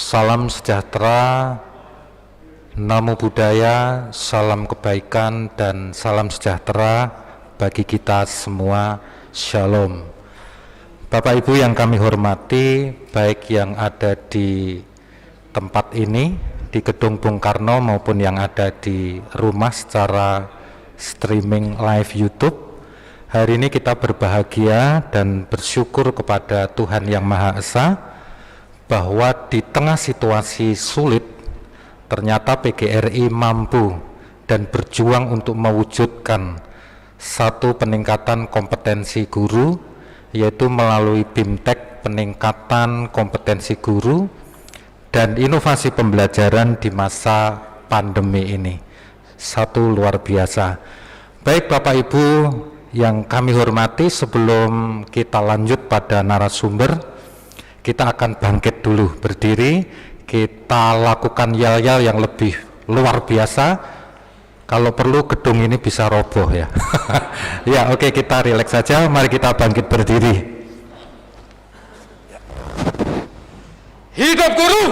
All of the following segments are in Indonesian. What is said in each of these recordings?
Salam sejahtera, namo buddhaya, salam kebaikan dan salam sejahtera bagi kita semua. Shalom. Bapak Ibu yang kami hormati, baik yang ada di tempat ini, di Gedung Bung Karno maupun yang ada di rumah secara streaming live YouTube. Hari ini kita berbahagia dan bersyukur kepada Tuhan Yang Maha Esa bahwa di tengah situasi sulit ternyata PGRI mampu dan berjuang untuk mewujudkan satu peningkatan kompetensi guru, yaitu melalui BIMTEK peningkatan kompetensi guru dan inovasi pembelajaran di masa pandemi ini. Satu luar biasa. Baik Bapak Ibu yang kami hormati, sebelum kita lanjut pada narasumber, kita akan bangkit dulu, berdiri, kita lakukan yel-yel yang lebih luar biasa. Kalau perlu gedung ini bisa roboh ya. Ya oke, kita rileks saja, mari kita bangkit berdiri. Hidup guru!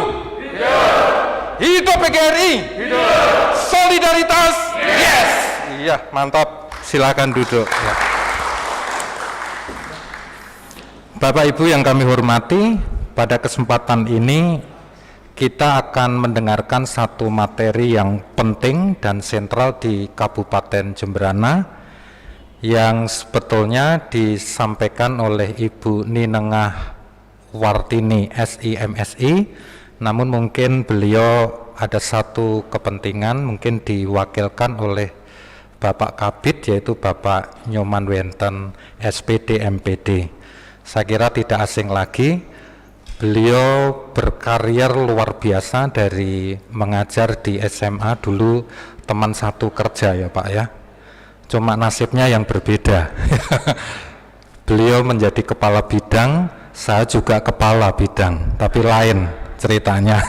Hidup! Hidup PGRI! Hidup! Solidaritas! Yes! Iya, mantap. Silakan duduk. Ya. Bapak Ibu yang kami hormati, pada kesempatan ini kita akan mendengarkan satu materi yang penting dan sentral di Kabupaten Jemberana yang sebetulnya disampaikan oleh Ibu Ninengah Wartini SIMSI, namun mungkin beliau ada satu kepentingan mungkin diwakilkan oleh Bapak Kabid, yaitu Bapak Nyoman Wenten SPD MPD. Saya kira tidak asing lagi, beliau berkarir luar biasa dari mengajar di SMA dulu, teman satu kerja ya Pak ya. Cuma nasibnya yang berbeda. Beliau menjadi kepala bidang, saya juga kepala bidang, tapi lain ceritanya.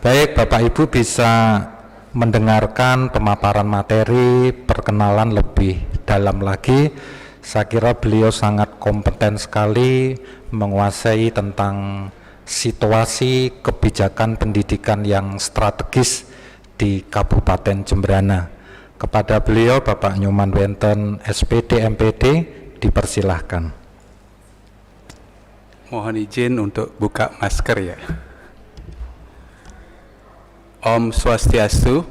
Baik Bapak Ibu bisa mendengarkan pemaparan materi, perkenalan lebih dalam lagi. Saya kira beliau sangat kompeten sekali menguasai tentang situasi kebijakan pendidikan yang strategis di Kabupaten Jemberana. Kepada beliau Bapak Nyoman Wenten SPD MPD dipersilahkan. Mohon izin untuk buka masker ya. Om Swastiastu.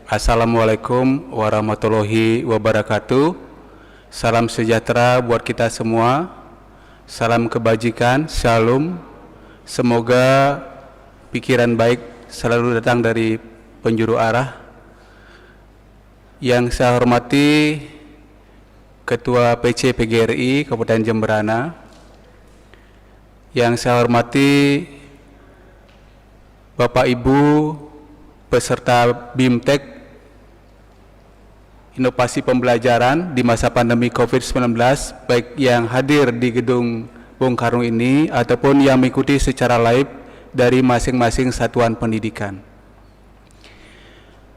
Assalamualaikum warahmatullahi wabarakatuh. Salam sejahtera buat kita semua. Salam kebajikan, shalom. Semoga pikiran baik selalu datang dari penjuru arah. Yang saya hormati Ketua PC PGRI Kabupaten Jemberana. Yang saya hormati Bapak Ibu peserta BIMTEK Inovasi Pembelajaran di masa pandemi COVID-19, baik yang hadir di Gedung Bung Karno ini ataupun yang mengikuti secara live dari masing-masing satuan pendidikan.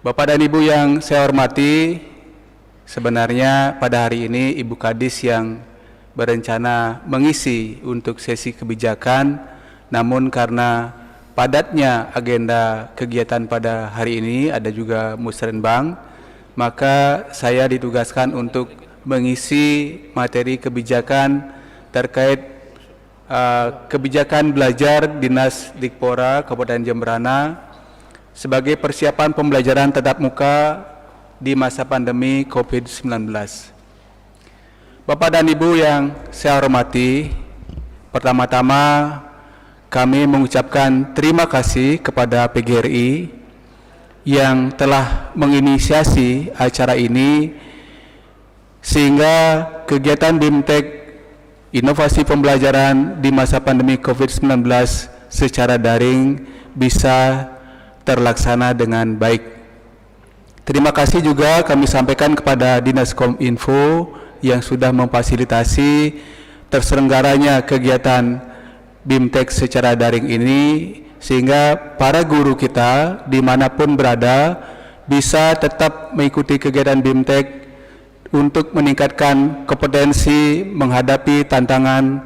Bapak dan Ibu yang saya hormati, sebenarnya pada hari ini Ibu Kadis yang berencana mengisi untuk sesi kebijakan, namun karena padatnya agenda kegiatan pada hari ini, ada juga musrenbang, maka saya ditugaskan untuk mengisi materi kebijakan terkait kebijakan belajar Dinas Dikpora Kabupaten Jemberana sebagai persiapan pembelajaran tatap muka di masa pandemi COVID-19. Bapak dan Ibu yang saya hormati, pertama-tama kami mengucapkan terima kasih kepada PGRI yang telah menginisiasi acara ini sehingga kegiatan BIMTEK Inovasi Pembelajaran di masa pandemi COVID-19 secara daring bisa terlaksana dengan baik. Terima kasih juga kami sampaikan kepada Dinas Kominfo yang sudah memfasilitasi terselenggaranya kegiatan BIMTEK secara daring ini, sehingga para guru kita dimanapun berada bisa tetap mengikuti kegiatan BIMTEK untuk meningkatkan kompetensi menghadapi tantangan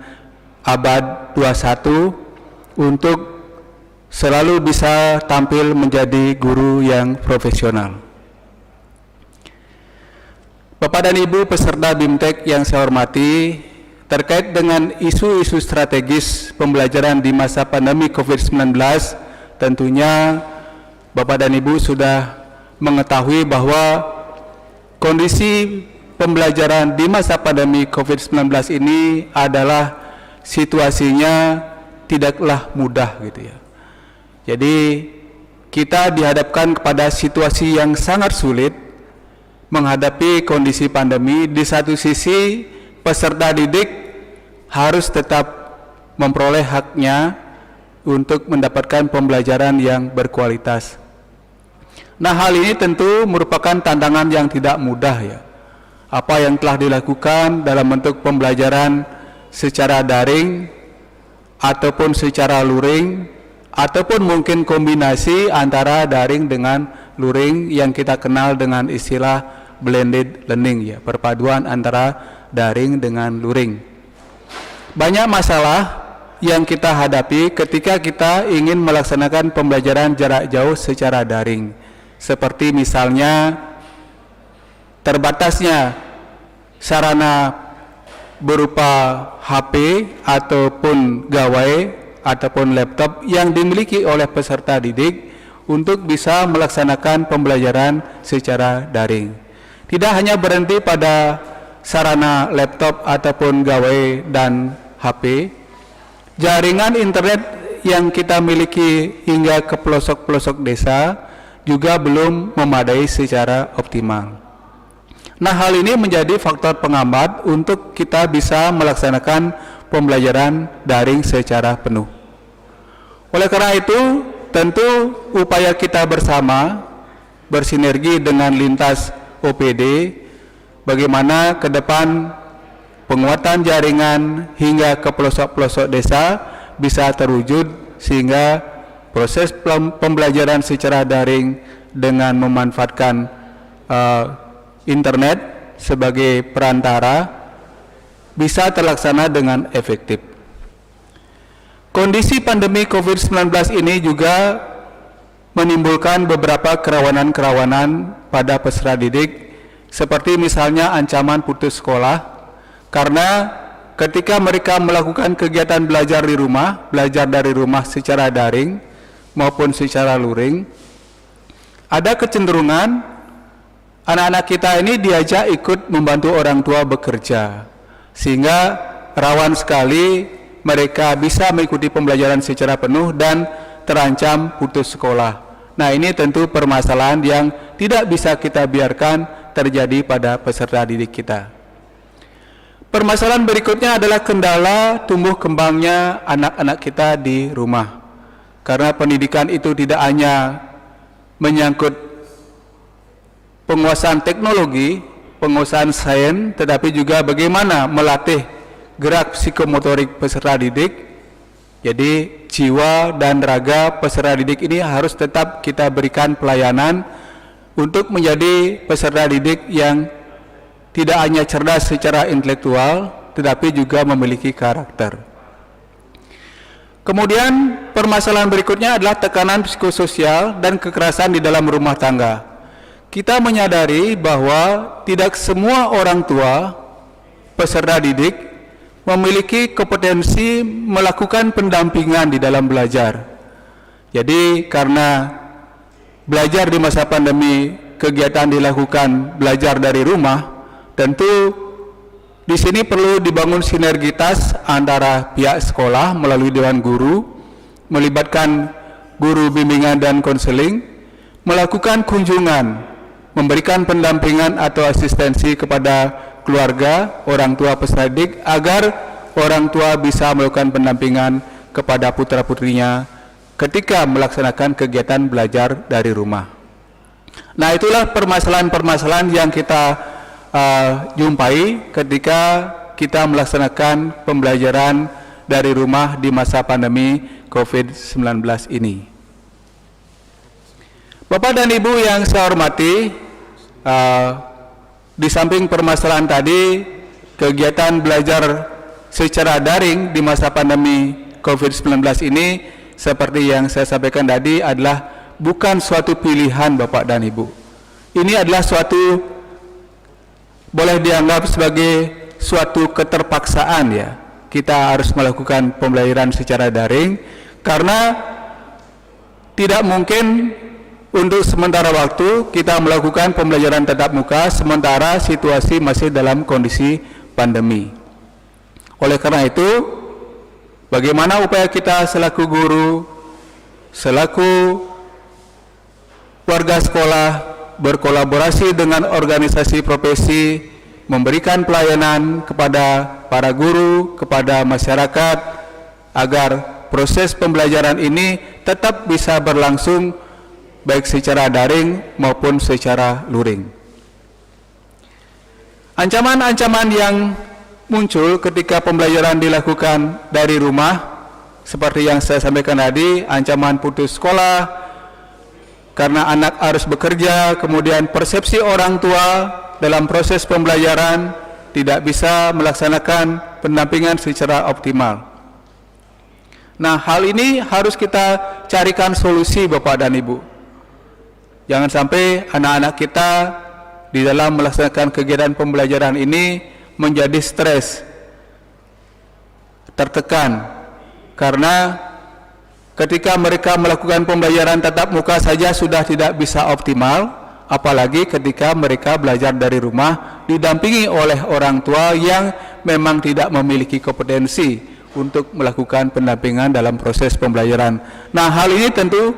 abad 21 untuk selalu bisa tampil menjadi guru yang profesional. Bapak dan Ibu peserta BIMTEK yang saya hormati, terkait dengan isu-isu strategis pembelajaran di masa pandemi COVID-19, tentunya Bapak dan Ibu sudah mengetahui bahwa kondisi pembelajaran di masa pandemi COVID-19 ini adalah situasinya tidaklah mudah gitu ya. Jadi kita dihadapkan kepada situasi yang sangat sulit menghadapi kondisi pandemi. Di satu sisi peserta didik harus tetap memperoleh haknya untuk mendapatkan pembelajaran yang berkualitas. Nah, hal ini tentu merupakan tantangan yang tidak mudah ya. Apa yang telah dilakukan dalam bentuk pembelajaran secara daring ataupun secara luring ataupun mungkin kombinasi antara daring dengan luring yang kita kenal dengan istilah blended learning ya, perpaduan antara daring dengan luring. Banyak masalah yang kita hadapi ketika kita ingin melaksanakan pembelajaran jarak jauh secara daring, seperti misalnya terbatasnya sarana berupa HP ataupun gawai ataupun laptop yang dimiliki oleh peserta didik untuk bisa melaksanakan pembelajaran secara daring. Tidak hanya berhenti pada sarana laptop ataupun gawai dan HP, jaringan internet yang kita miliki hingga ke pelosok-pelosok desa juga belum memadai secara optimal. Nah, hal ini menjadi faktor penghambat untuk kita bisa melaksanakan pembelajaran daring secara penuh. Oleh karena itu, tentu upaya kita bersama bersinergi dengan lintas OPD, bagaimana ke depan penguatan jaringan hingga ke pelosok-pelosok desa bisa terwujud sehingga proses pembelajaran secara daring dengan memanfaatkan internet sebagai perantara bisa terlaksana dengan efektif. Kondisi pandemi COVID-19 ini juga menimbulkan beberapa kerawanan-kerawanan pada peserta didik, seperti misalnya ancaman putus sekolah, karena ketika mereka melakukan kegiatan belajar di rumah, belajar dari rumah secara daring maupun secara luring, ada kecenderungan anak-anak kita ini diajak ikut membantu orang tua bekerja, sehingga rawan sekali mereka bisa mengikuti pembelajaran secara penuh dan terancam putus sekolah. Nah, ini tentu permasalahan yang tidak bisa kita biarkan terjadi pada peserta didik kita. Permasalahan berikutnya adalah kendala tumbuh kembangnya anak-anak kita di rumah. Karena pendidikan itu tidak hanya menyangkut penguasaan teknologi, penguasaan sains, tetapi juga bagaimana melatih gerak psikomotorik peserta didik. Jadi jiwa dan raga peserta didik ini harus tetap kita berikan pelayanan untuk menjadi peserta didik yang tidak hanya cerdas secara intelektual, tetapi juga memiliki karakter. Kemudian permasalahan berikutnya adalah tekanan psikososial dan kekerasan di dalam rumah tangga. Kita menyadari bahwa tidak semua orang tua peserta didik memiliki kompetensi melakukan pendampingan di dalam belajar. Jadi karena belajar di masa pandemi, kegiatan dilakukan belajar dari rumah, tentu di sini perlu dibangun sinergitas antara pihak sekolah melalui dewan guru, melibatkan guru bimbingan dan konseling, melakukan kunjungan, memberikan pendampingan atau asistensi kepada keluarga, orang tua peserta didik agar orang tua bisa melakukan pendampingan kepada putra-putrinya ketika melaksanakan kegiatan belajar dari rumah. Nah, itulah permasalahan-permasalahan yang kita jumpai ketika kita melaksanakan pembelajaran dari rumah di masa pandemi COVID-19 ini. Bapak dan Ibu yang saya hormati, di samping permasalahan tadi, kegiatan belajar secara daring di masa pandemi COVID-19 ini seperti yang saya sampaikan tadi adalah bukan suatu pilihan Bapak dan Ibu. Ini adalah suatu, boleh dianggap sebagai suatu keterpaksaan ya. Kita harus melakukan pembelajaran secara daring karena tidak mungkin untuk sementara waktu kita melakukan pembelajaran tatap muka sementara situasi masih dalam kondisi pandemi. Oleh karena itu, bagaimana upaya kita selaku guru, selaku warga sekolah berkolaborasi dengan organisasi profesi, memberikan pelayanan kepada para guru, kepada masyarakat, agar proses pembelajaran ini tetap bisa berlangsung baik secara daring maupun secara luring. Ancaman-ancaman yang muncul ketika pembelajaran dilakukan dari rumah, seperti yang saya sampaikan tadi, ancaman putus sekolah karena anak harus bekerja, kemudian persepsi orang tua dalam proses pembelajaran tidak bisa melaksanakan pendampingan secara optimal. Nah, hal ini harus kita carikan solusi Bapak dan Ibu. Jangan sampai anak-anak kita di dalam melaksanakan kegiatan pembelajaran ini menjadi stres, tertekan, karena ketika mereka melakukan pembelajaran tatap muka saja sudah tidak bisa optimal, apalagi ketika mereka belajar dari rumah didampingi oleh orang tua yang memang tidak memiliki kompetensi untuk melakukan pendampingan dalam proses pembelajaran. Nah, hal ini tentu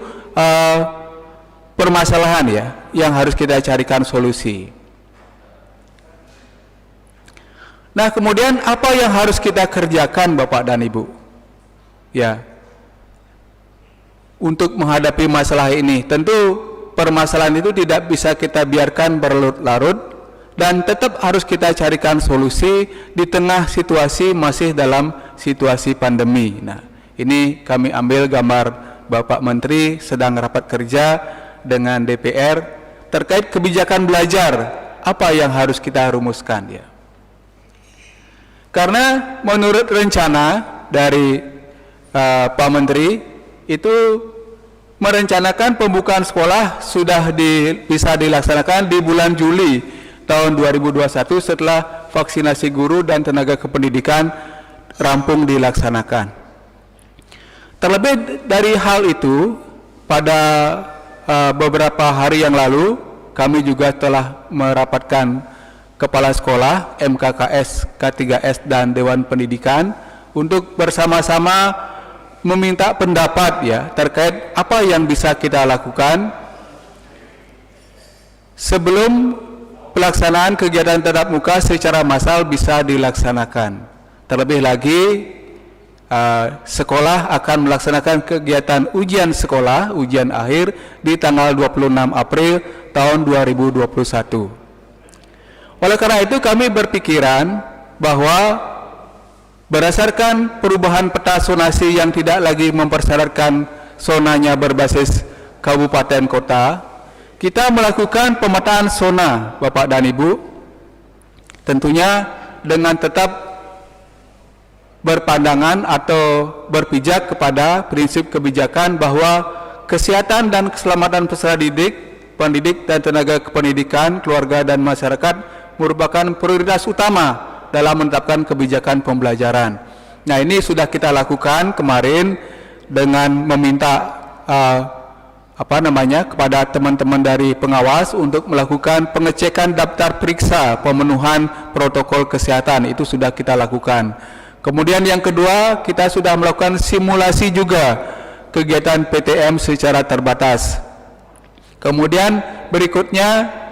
permasalahan ya yang harus kita carikan solusi. Nah, kemudian apa yang harus kita kerjakan Bapak dan Ibu? Ya, untuk menghadapi masalah ini, tentu permasalahan itu tidak bisa kita biarkan berlarut-larut dan tetap harus kita carikan solusi di tengah situasi masih dalam situasi pandemi. Nah, ini kami ambil gambar Bapak Menteri sedang rapat kerja dengan DPR terkait kebijakan belajar, apa yang harus kita rumuskan ya. Karena menurut rencana dari Pak Menteri itu merencanakan pembukaan sekolah sudah bisa dilaksanakan di bulan Juli tahun 2021 setelah vaksinasi guru dan tenaga kependidikan rampung dilaksanakan. Terlebih dari hal itu, pada beberapa hari yang lalu kami juga telah merapatkan Kepala Sekolah, MKKS, K3S, dan Dewan Pendidikan untuk bersama-sama meminta pendapat ya terkait apa yang bisa kita lakukan sebelum pelaksanaan kegiatan tatap muka secara massal bisa dilaksanakan. Terlebih lagi sekolah akan melaksanakan kegiatan ujian sekolah, ujian akhir di tanggal 26 April tahun 2021. Oleh karena itu kami berpikiran bahwa berdasarkan perubahan peta zonasi yang tidak lagi mempersyaratkan zonanya berbasis kabupaten kota, kita melakukan pemetaan zona Bapak dan Ibu, tentunya dengan tetap berpandangan atau berpijak kepada prinsip kebijakan bahwa kesehatan dan keselamatan peserta didik, pendidik dan tenaga kependidikan, keluarga dan masyarakat merupakan prioritas utama dalam menetapkan kebijakan pembelajaran. Nah, ini sudah kita lakukan kemarin dengan meminta kepada teman-teman dari pengawas untuk melakukan pengecekan daftar periksa pemenuhan protokol kesehatan. Itu sudah kita lakukan. Kemudian yang kedua, kita sudah melakukan simulasi juga kegiatan PTM secara terbatas. Kemudian berikutnya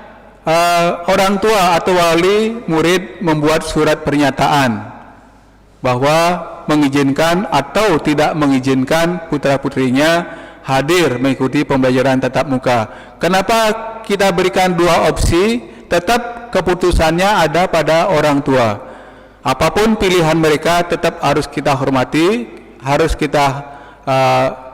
orang tua atau wali murid membuat surat pernyataan bahwa mengizinkan atau tidak mengizinkan putra-putrinya hadir mengikuti pembelajaran tatap muka. Kenapa kita berikan dua opsi? Tetap keputusannya ada pada orang tua. Apapun pilihan mereka tetap harus kita hormati, harus kita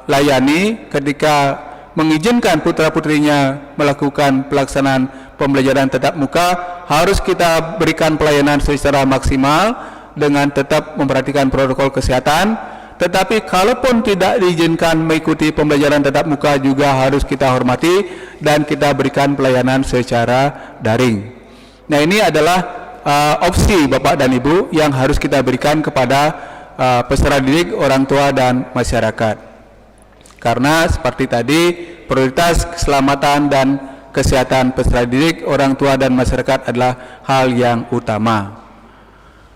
layani. Ketika mengizinkan putra-putrinya melakukan pelaksanaan pembelajaran tatap muka, harus kita berikan pelayanan secara maksimal dengan tetap memperhatikan protokol kesehatan tetapi kalaupun tidak diizinkan mengikuti pembelajaran tatap muka juga harus kita hormati dan kita berikan pelayanan secara daring. Nah, ini adalah opsi Bapak dan Ibu yang harus kita berikan kepada peserta didik, orang tua dan masyarakat. Karena seperti tadi, prioritas keselamatan dan kesehatan peserta didik, orang tua dan masyarakat adalah hal yang utama.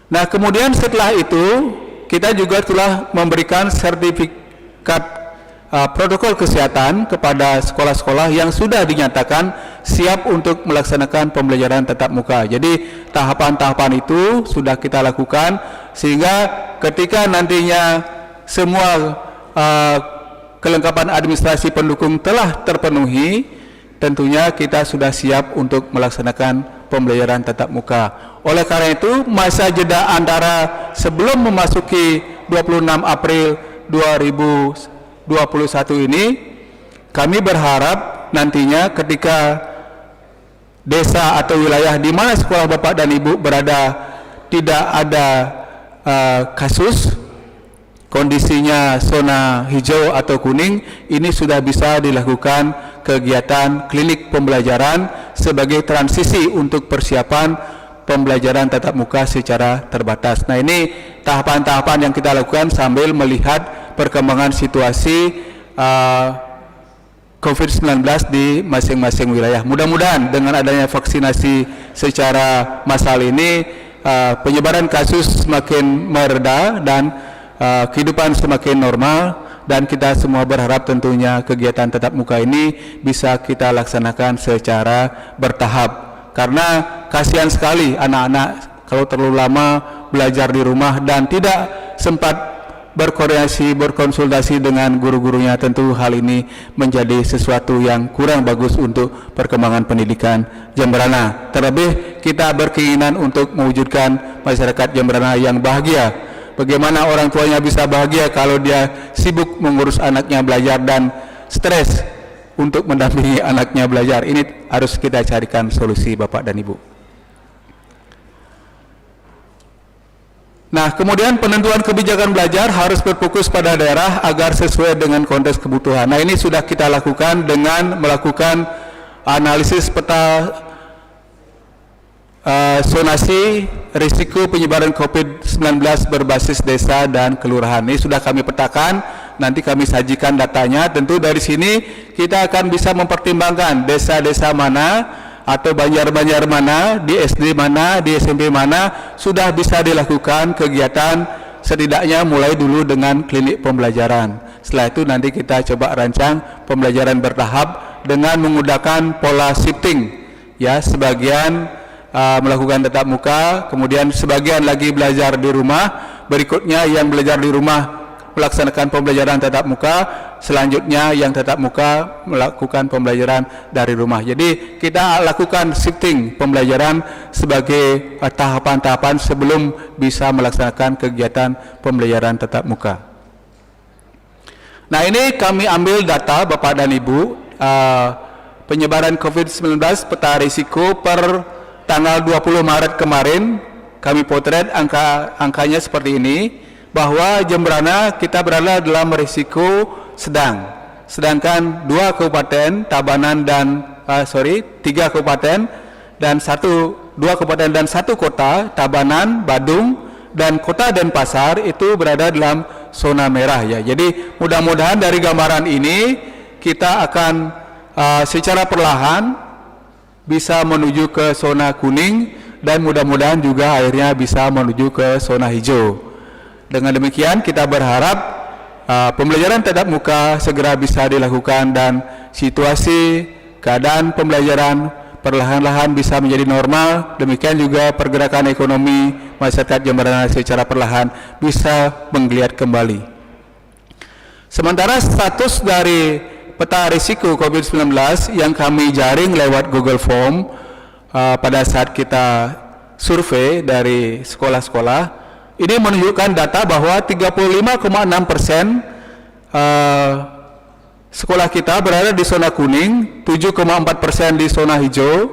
Nah, kemudian setelah itu kita juga telah memberikan sertifikat protokol kesehatan kepada sekolah-sekolah yang sudah dinyatakan siap untuk melaksanakan pembelajaran tatap muka. Jadi tahapan-tahapan itu sudah kita lakukan sehingga ketika nantinya semua kelengkapan administrasi pendukung telah terpenuhi, tentunya kita sudah siap untuk melaksanakan pembelajaran tatap muka. Oleh karena itu, masa jeda antara sebelum memasuki 26 April 2021 ini, kami berharap nantinya ketika desa atau wilayah di mana sekolah Bapak dan Ibu berada tidak ada kasus, kondisinya zona hijau atau kuning, ini sudah bisa dilakukan kegiatan klinik pembelajaran sebagai transisi untuk persiapan pembelajaran tatap muka secara terbatas. Nah, ini tahapan-tahapan yang kita lakukan sambil melihat perkembangan situasi COVID-19 di masing-masing wilayah. Mudah-mudahan dengan adanya vaksinasi secara massal ini penyebaran kasus semakin mereda dan kehidupan semakin normal, dan kita semua berharap tentunya kegiatan tatap muka ini bisa kita laksanakan secara bertahap. Karena kasihan sekali anak-anak kalau terlalu lama belajar di rumah dan tidak sempat berkoordinasi, berkonsultasi dengan guru-gurunya. Tentu hal ini menjadi sesuatu yang kurang bagus untuk perkembangan pendidikan Jemberana. Terlebih kita berkeinginan untuk mewujudkan masyarakat Jemberana yang bahagia. Bagaimana orang tuanya bisa bahagia kalau dia sibuk mengurus anaknya belajar dan stres untuk mendampingi anaknya belajar? Ini harus kita carikan solusi Bapak dan Ibu. Nah, kemudian penentuan kebijakan belajar harus berfokus pada daerah agar sesuai dengan konteks kebutuhan. Nah, ini sudah kita lakukan dengan melakukan analisis peta zonasi risiko penyebaran COVID-19 berbasis desa dan kelurahan. Ini sudah kami petakan, nanti kami sajikan datanya. Tentu dari sini kita akan bisa mempertimbangkan desa-desa mana atau banjar-banjar mana, di SD mana, di SMP mana sudah bisa dilakukan kegiatan, setidaknya mulai dulu dengan klinik pembelajaran. Setelah itu nanti kita coba rancang pembelajaran bertahap dengan menggunakan pola shifting, ya, sebagian melakukan tatap muka, kemudian sebagian lagi belajar di rumah, berikutnya yang belajar di rumah melaksanakan pembelajaran tatap muka, selanjutnya yang tatap muka melakukan pembelajaran dari rumah. Jadi kita lakukan shifting pembelajaran sebagai tahapan-tahapan sebelum bisa melaksanakan kegiatan pembelajaran tatap muka. Nah, ini kami ambil data Bapak dan Ibu penyebaran COVID-19 peta risiko per tanggal 20 Maret kemarin. Kami potret angkanya seperti ini, bahwa Jemberana kita berada dalam risiko sedang, sedangkan 2 kabupaten Tabanan dan 3 kabupaten dan 2 kabupaten dan 1 kota Tabanan, Badung dan Kota Denpasar itu berada dalam zona merah, ya. Jadi mudah-mudahan dari gambaran ini kita akan secara perlahan bisa menuju ke zona kuning dan mudah-mudahan juga akhirnya bisa menuju ke zona hijau. Dengan demikian kita berharap pembelajaran tatap muka segera bisa dilakukan dan situasi keadaan pembelajaran perlahan-lahan bisa menjadi normal. Demikian juga pergerakan ekonomi masyarakat Jemberana secara perlahan bisa menggeliat kembali. Sementara status dari peta risiko COVID-19 yang kami jaring lewat Google Form pada saat kita survei dari sekolah-sekolah, ini menunjukkan data bahwa 35,6% sekolah kita berada di zona kuning, 7,4% di zona hijau,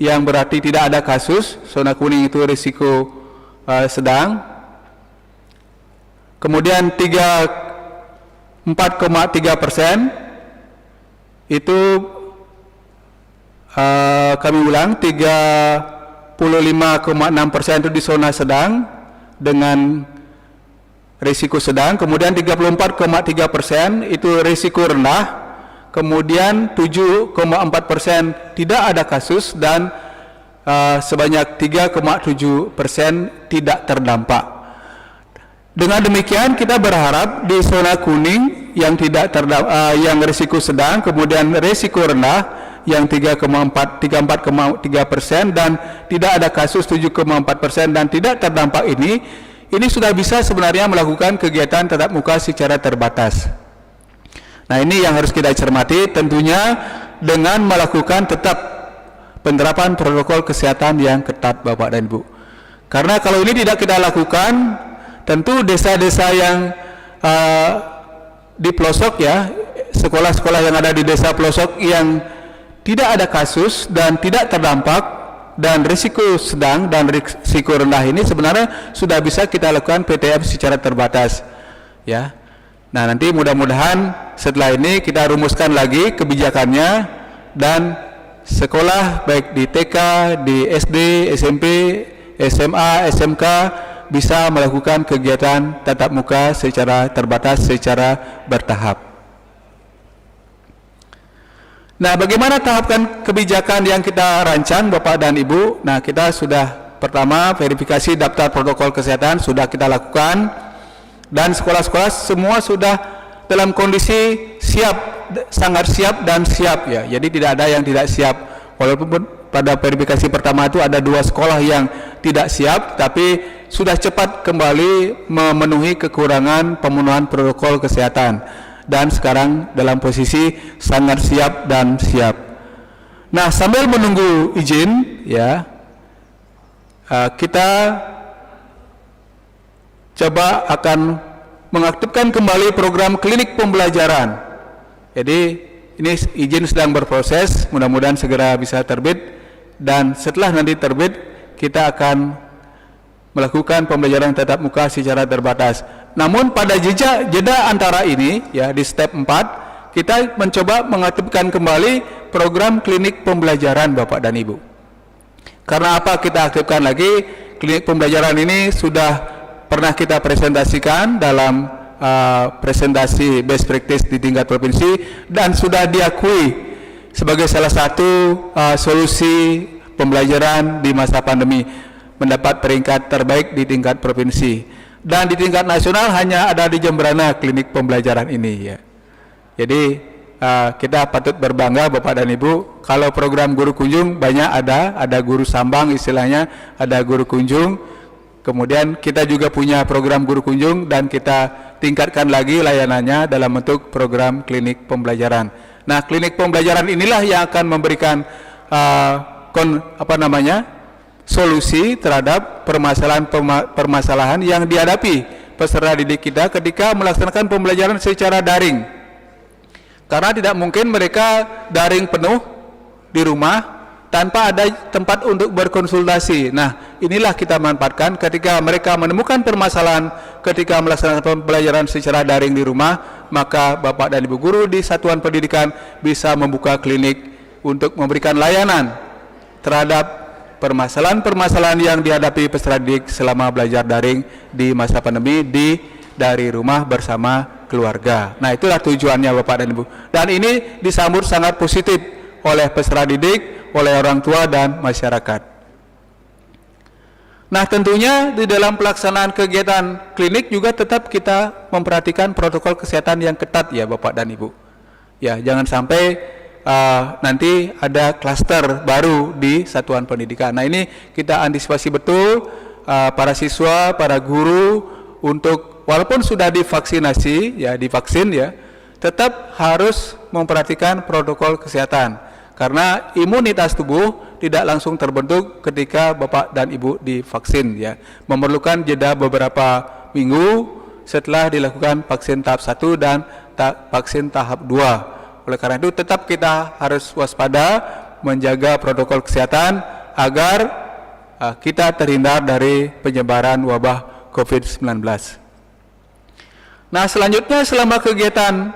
yang berarti tidak ada kasus. Zona kuning itu risiko sedang. Kemudian 4,3% itu kami ulang 35,6% itu di zona sedang dengan risiko sedang, kemudian 34,3% itu risiko rendah, kemudian 7,4% tidak ada kasus, dan sebanyak 3,7% tidak terdampak. Dengan demikian kita berharap di zona kuning yang yang risiko sedang, kemudian risiko rendah yang 34,3% dan tidak ada kasus 7,4% dan tidak terdampak ini sudah bisa sebenarnya melakukan kegiatan tatap muka secara terbatas. Nah, ini yang harus kita cermati, tentunya dengan melakukan tetap penerapan protokol kesehatan yang ketat, Bapak dan Ibu. Karena kalau ini tidak kita lakukan, tentu desa-desa yang di pelosok ya, sekolah-sekolah yang ada di desa pelosok yang tidak ada kasus dan tidak terdampak dan risiko sedang dan risiko rendah ini sebenarnya sudah bisa kita lakukan PTM secara terbatas ya. Nah, nanti mudah-mudahan setelah ini kita rumuskan lagi kebijakannya dan sekolah baik di TK, di SD, SMP, SMA, SMK bisa melakukan kegiatan tatap muka secara terbatas, secara bertahap. Nah, bagaimana tahapan kebijakan yang kita rancang, Bapak dan Ibu? Nah, kita sudah pertama verifikasi daftar protokol kesehatan sudah kita lakukan, dan sekolah-sekolah semua sudah dalam kondisi siap, sangat siap dan siap ya. Jadi tidak ada yang tidak siap. Walaupun pada verifikasi pertama itu ada 2 sekolah yang tidak siap, tapi sudah cepat kembali memenuhi kekurangan pemenuhan protokol kesehatan. Dan sekarang dalam posisi sangat siap dan siap. Nah, sambil menunggu izin ya, kita coba akan mengaktifkan kembali program klinik pembelajaran. Jadi ini izin sedang berproses, mudah-mudahan segera bisa terbit, dan setelah nanti terbit kita akan melakukan pembelajaran tatap muka secara terbatas. Namun pada jeda antara ini ya, di step 4 kita mencoba mengaktifkan kembali program klinik pembelajaran, Bapak dan Ibu. Karena apa kita aktifkan lagi? Klinik pembelajaran ini sudah pernah kita presentasikan dalam presentasi best practice di tingkat provinsi dan sudah diakui sebagai salah satu solusi pembelajaran di masa pandemi, mendapat peringkat terbaik di tingkat provinsi. Dan di tingkat nasional hanya ada di Jemberana klinik pembelajaran ini ya. Jadi kita patut berbangga, Bapak dan Ibu, kalau program guru kunjung banyak ada guru sambang istilahnya, ada guru kunjung. Kemudian kita juga punya program guru kunjung dan kita tingkatkan lagi layanannya dalam bentuk program klinik pembelajaran. Nah, klinik pembelajaran inilah yang akan memberikan solusi terhadap permasalahan yang dihadapi peserta didik kita ketika melaksanakan pembelajaran secara daring. Karena tidak mungkin mereka daring penuh di rumah tanpa ada tempat untuk berkonsultasi. Nah, inilah kita manfaatkan ketika mereka menemukan permasalahan ketika melaksanakan pembelajaran secara daring di rumah, maka Bapak dan Ibu guru di satuan pendidikan bisa membuka klinik untuk memberikan layanan terhadap permasalahan-permasalahan yang dihadapi peserta didik selama belajar daring di masa pandemi dari rumah bersama keluarga. Nah, itulah tujuannya, Bapak dan Ibu. Dan ini disambut sangat positif oleh peserta didik, oleh orang tua dan masyarakat. Nah, tentunya di dalam pelaksanaan kegiatan klinik juga tetap kita memperhatikan protokol kesehatan yang ketat ya, Bapak dan Ibu. Ya, jangan sampai nanti ada klaster baru di satuan pendidikan. Nah, ini kita antisipasi betul para siswa, para guru untuk walaupun sudah divaksinasi ya, divaksin ya, tetap harus memperhatikan protokol kesehatan karena imunitas tubuh tidak langsung terbentuk ketika Bapak dan Ibu divaksin ya. Memerlukan jeda beberapa minggu setelah dilakukan vaksin tahap 1 dan vaksin tahap 2. Oleh karena itu tetap kita harus waspada menjaga protokol kesehatan agar kita terhindar dari penyebaran wabah COVID-19. Nah, selanjutnya selama kegiatan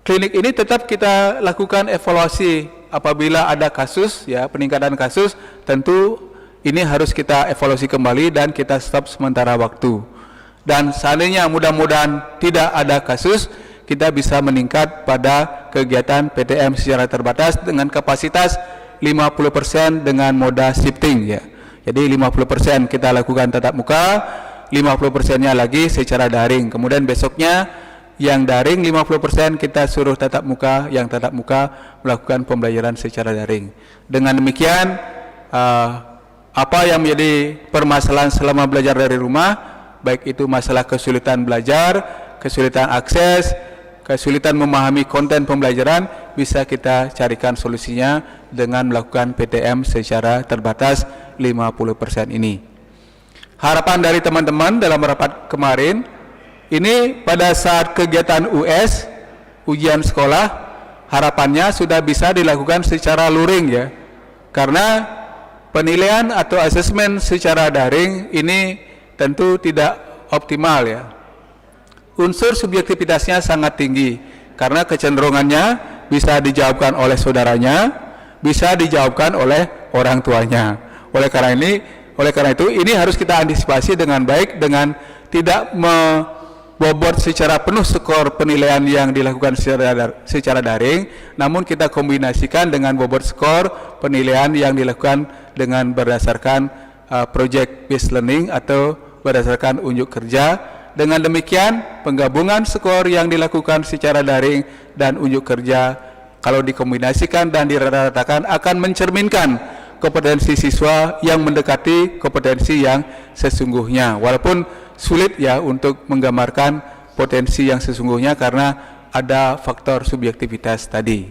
klinik ini tetap kita lakukan evaluasi apabila ada kasus, ya, peningkatan kasus, tentu ini harus kita evaluasi kembali dan kita stop sementara waktu. Dan seandainya mudah-mudahan tidak ada kasus, kita bisa meningkat pada kegiatan PTM secara terbatas dengan kapasitas 50% dengan moda shifting, ya. Jadi 50% kita lakukan tatap muka, 50%-nya lagi secara daring. Kemudian besoknya yang daring 50% kita suruh tatap muka, yang tatap muka melakukan pembelajaran secara daring. Dengan demikian apa yang menjadi permasalahan selama belajar dari rumah, baik itu masalah kesulitan belajar, kesulitan akses, kesulitan memahami konten pembelajaran, bisa kita carikan solusinya dengan melakukan PTM secara terbatas 50% ini. Harapan dari teman-teman dalam rapat kemarin, ini pada saat kegiatan US, ujian sekolah, harapannya sudah bisa dilakukan secara luring, ya. Karena penilaian atau asesmen secara daring ini tentu tidak optimal, ya. Unsur subjektivitasnya sangat tinggi, karena kecenderungannya bisa dijawabkan oleh saudaranya, bisa dijawabkan oleh orang tuanya. Oleh karena itu ini harus kita antisipasi dengan baik dengan tidak membobot secara penuh skor penilaian yang dilakukan secara daring, namun kita kombinasikan dengan bobot skor penilaian yang dilakukan dengan berdasarkan project based learning atau berdasarkan unjuk kerja. Dengan demikian penggabungan skor yang dilakukan secara daring dan unjuk kerja kalau dikombinasikan dan dirata-ratakan akan mencerminkan kompetensi siswa yang mendekati kompetensi yang sesungguhnya, walaupun sulit, ya, untuk menggambarkan potensi yang sesungguhnya karena ada faktor subjektivitas tadi.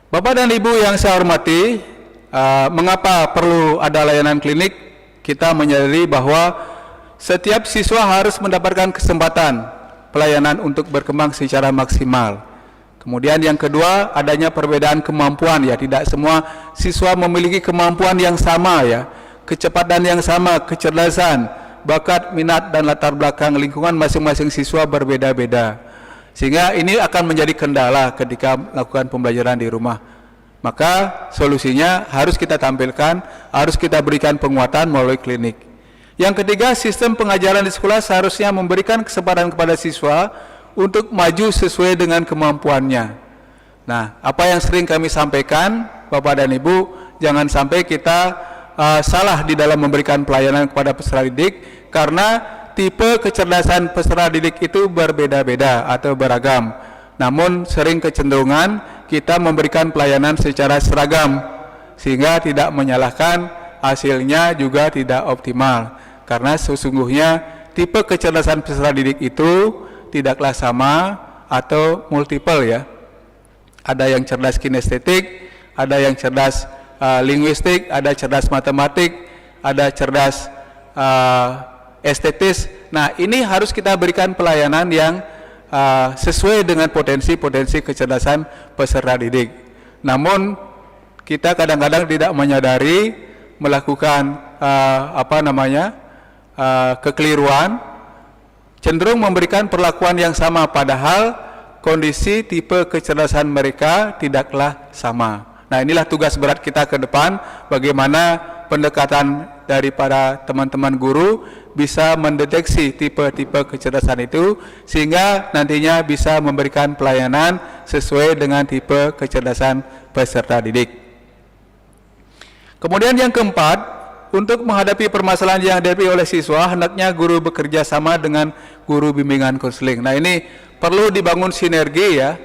Bapak dan Ibu yang saya hormati, mengapa perlu ada layanan klinik? Kita menyadari bahwa setiap siswa harus mendapatkan kesempatan pelayanan untuk berkembang secara maksimal. Kemudian yang kedua, adanya perbedaan kemampuan, ya. Tidak semua siswa memiliki kemampuan yang sama, ya. Kecepatan yang sama, kecerdasan, bakat, minat, dan latar belakang lingkungan masing-masing siswa berbeda-beda. Sehingga ini akan menjadi kendala ketika melakukan pembelajaran di rumah. Maka solusinya harus kita tampilkan, harus kita berikan penguatan melalui klinik. Yang ketiga, sistem pengajaran di sekolah seharusnya memberikan kesempatan kepada siswa untuk maju sesuai dengan kemampuannya. Nah, apa yang sering kami sampaikan, Bapak dan Ibu, jangan sampai kita salah di dalam memberikan pelayanan kepada peserta didik, karena tipe kecerdasan peserta didik itu berbeda-beda atau beragam. Namun sering kecenderungan kita memberikan pelayanan secara seragam, sehingga tidak menyalahkan, hasilnya juga tidak optimal. Karena sesungguhnya tipe kecerdasan peserta didik itu tidaklah sama atau multiple, ya. Ada yang cerdas kinestetik, ada yang cerdas linguistik, ada cerdas matematik, ada cerdas estetis. Nah, ini harus kita berikan pelayanan yang sesuai dengan potensi-potensi kecerdasan peserta didik. Namun kita kadang-kadang tidak menyadari, melakukan kekeliruan, cenderung memberikan perlakuan yang sama, padahal kondisi tipe kecerdasan mereka tidaklah sama. Nah, inilah tugas berat kita ke depan, bagaimana pendekatan daripada teman-teman guru bisa mendeteksi tipe-tipe kecerdasan itu, sehingga nantinya bisa memberikan pelayanan sesuai dengan tipe kecerdasan peserta didik. Kemudian yang keempat, untuk menghadapi permasalahan yang dihadapi oleh siswa, hendaknya guru bekerja sama dengan guru bimbingan konseling. Nah, ini perlu dibangun sinergi, ya.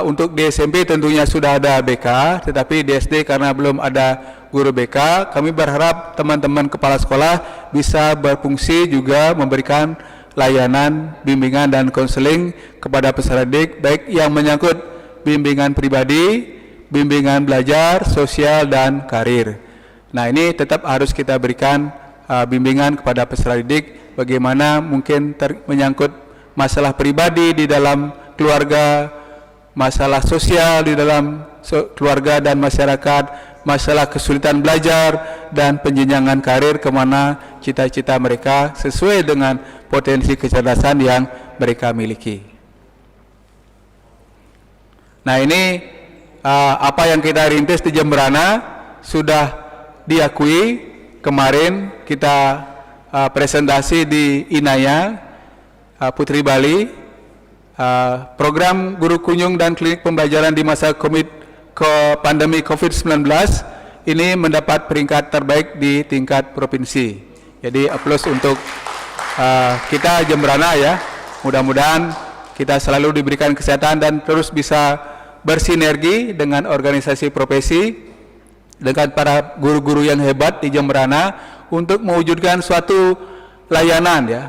Untuk di SMP tentunya sudah ada BK, tetapi di SD karena belum ada guru BK, kami berharap teman-teman kepala sekolah bisa berfungsi juga memberikan layanan bimbingan dan konseling kepada peserta didik, baik yang menyangkut bimbingan pribadi, bimbingan belajar, sosial, dan karir. Nah, ini tetap harus kita berikan bimbingan kepada peserta didik, bagaimana mungkin menyangkut masalah pribadi di dalam keluarga, masalah sosial di dalam keluarga dan masyarakat, masalah kesulitan belajar dan penjenjangan karir kemana cita-cita mereka sesuai dengan potensi kecerdasan yang mereka miliki. Nah, ini apa yang kita rintis di Jemberana sudah diakui. Kemarin kita presentasi di Inaya Putri Bali, program guru kunjung dan klinik pembelajaran di masa pandemi COVID-19 ini mendapat peringkat terbaik di tingkat provinsi. Jadi aplaus untuk kita Jemberana ya. Mudah-mudahan kita selalu diberikan kesehatan dan terus bisa bersinergi dengan organisasi profesi, dengan para guru-guru yang hebat di Jemberana untuk mewujudkan suatu layanan ya.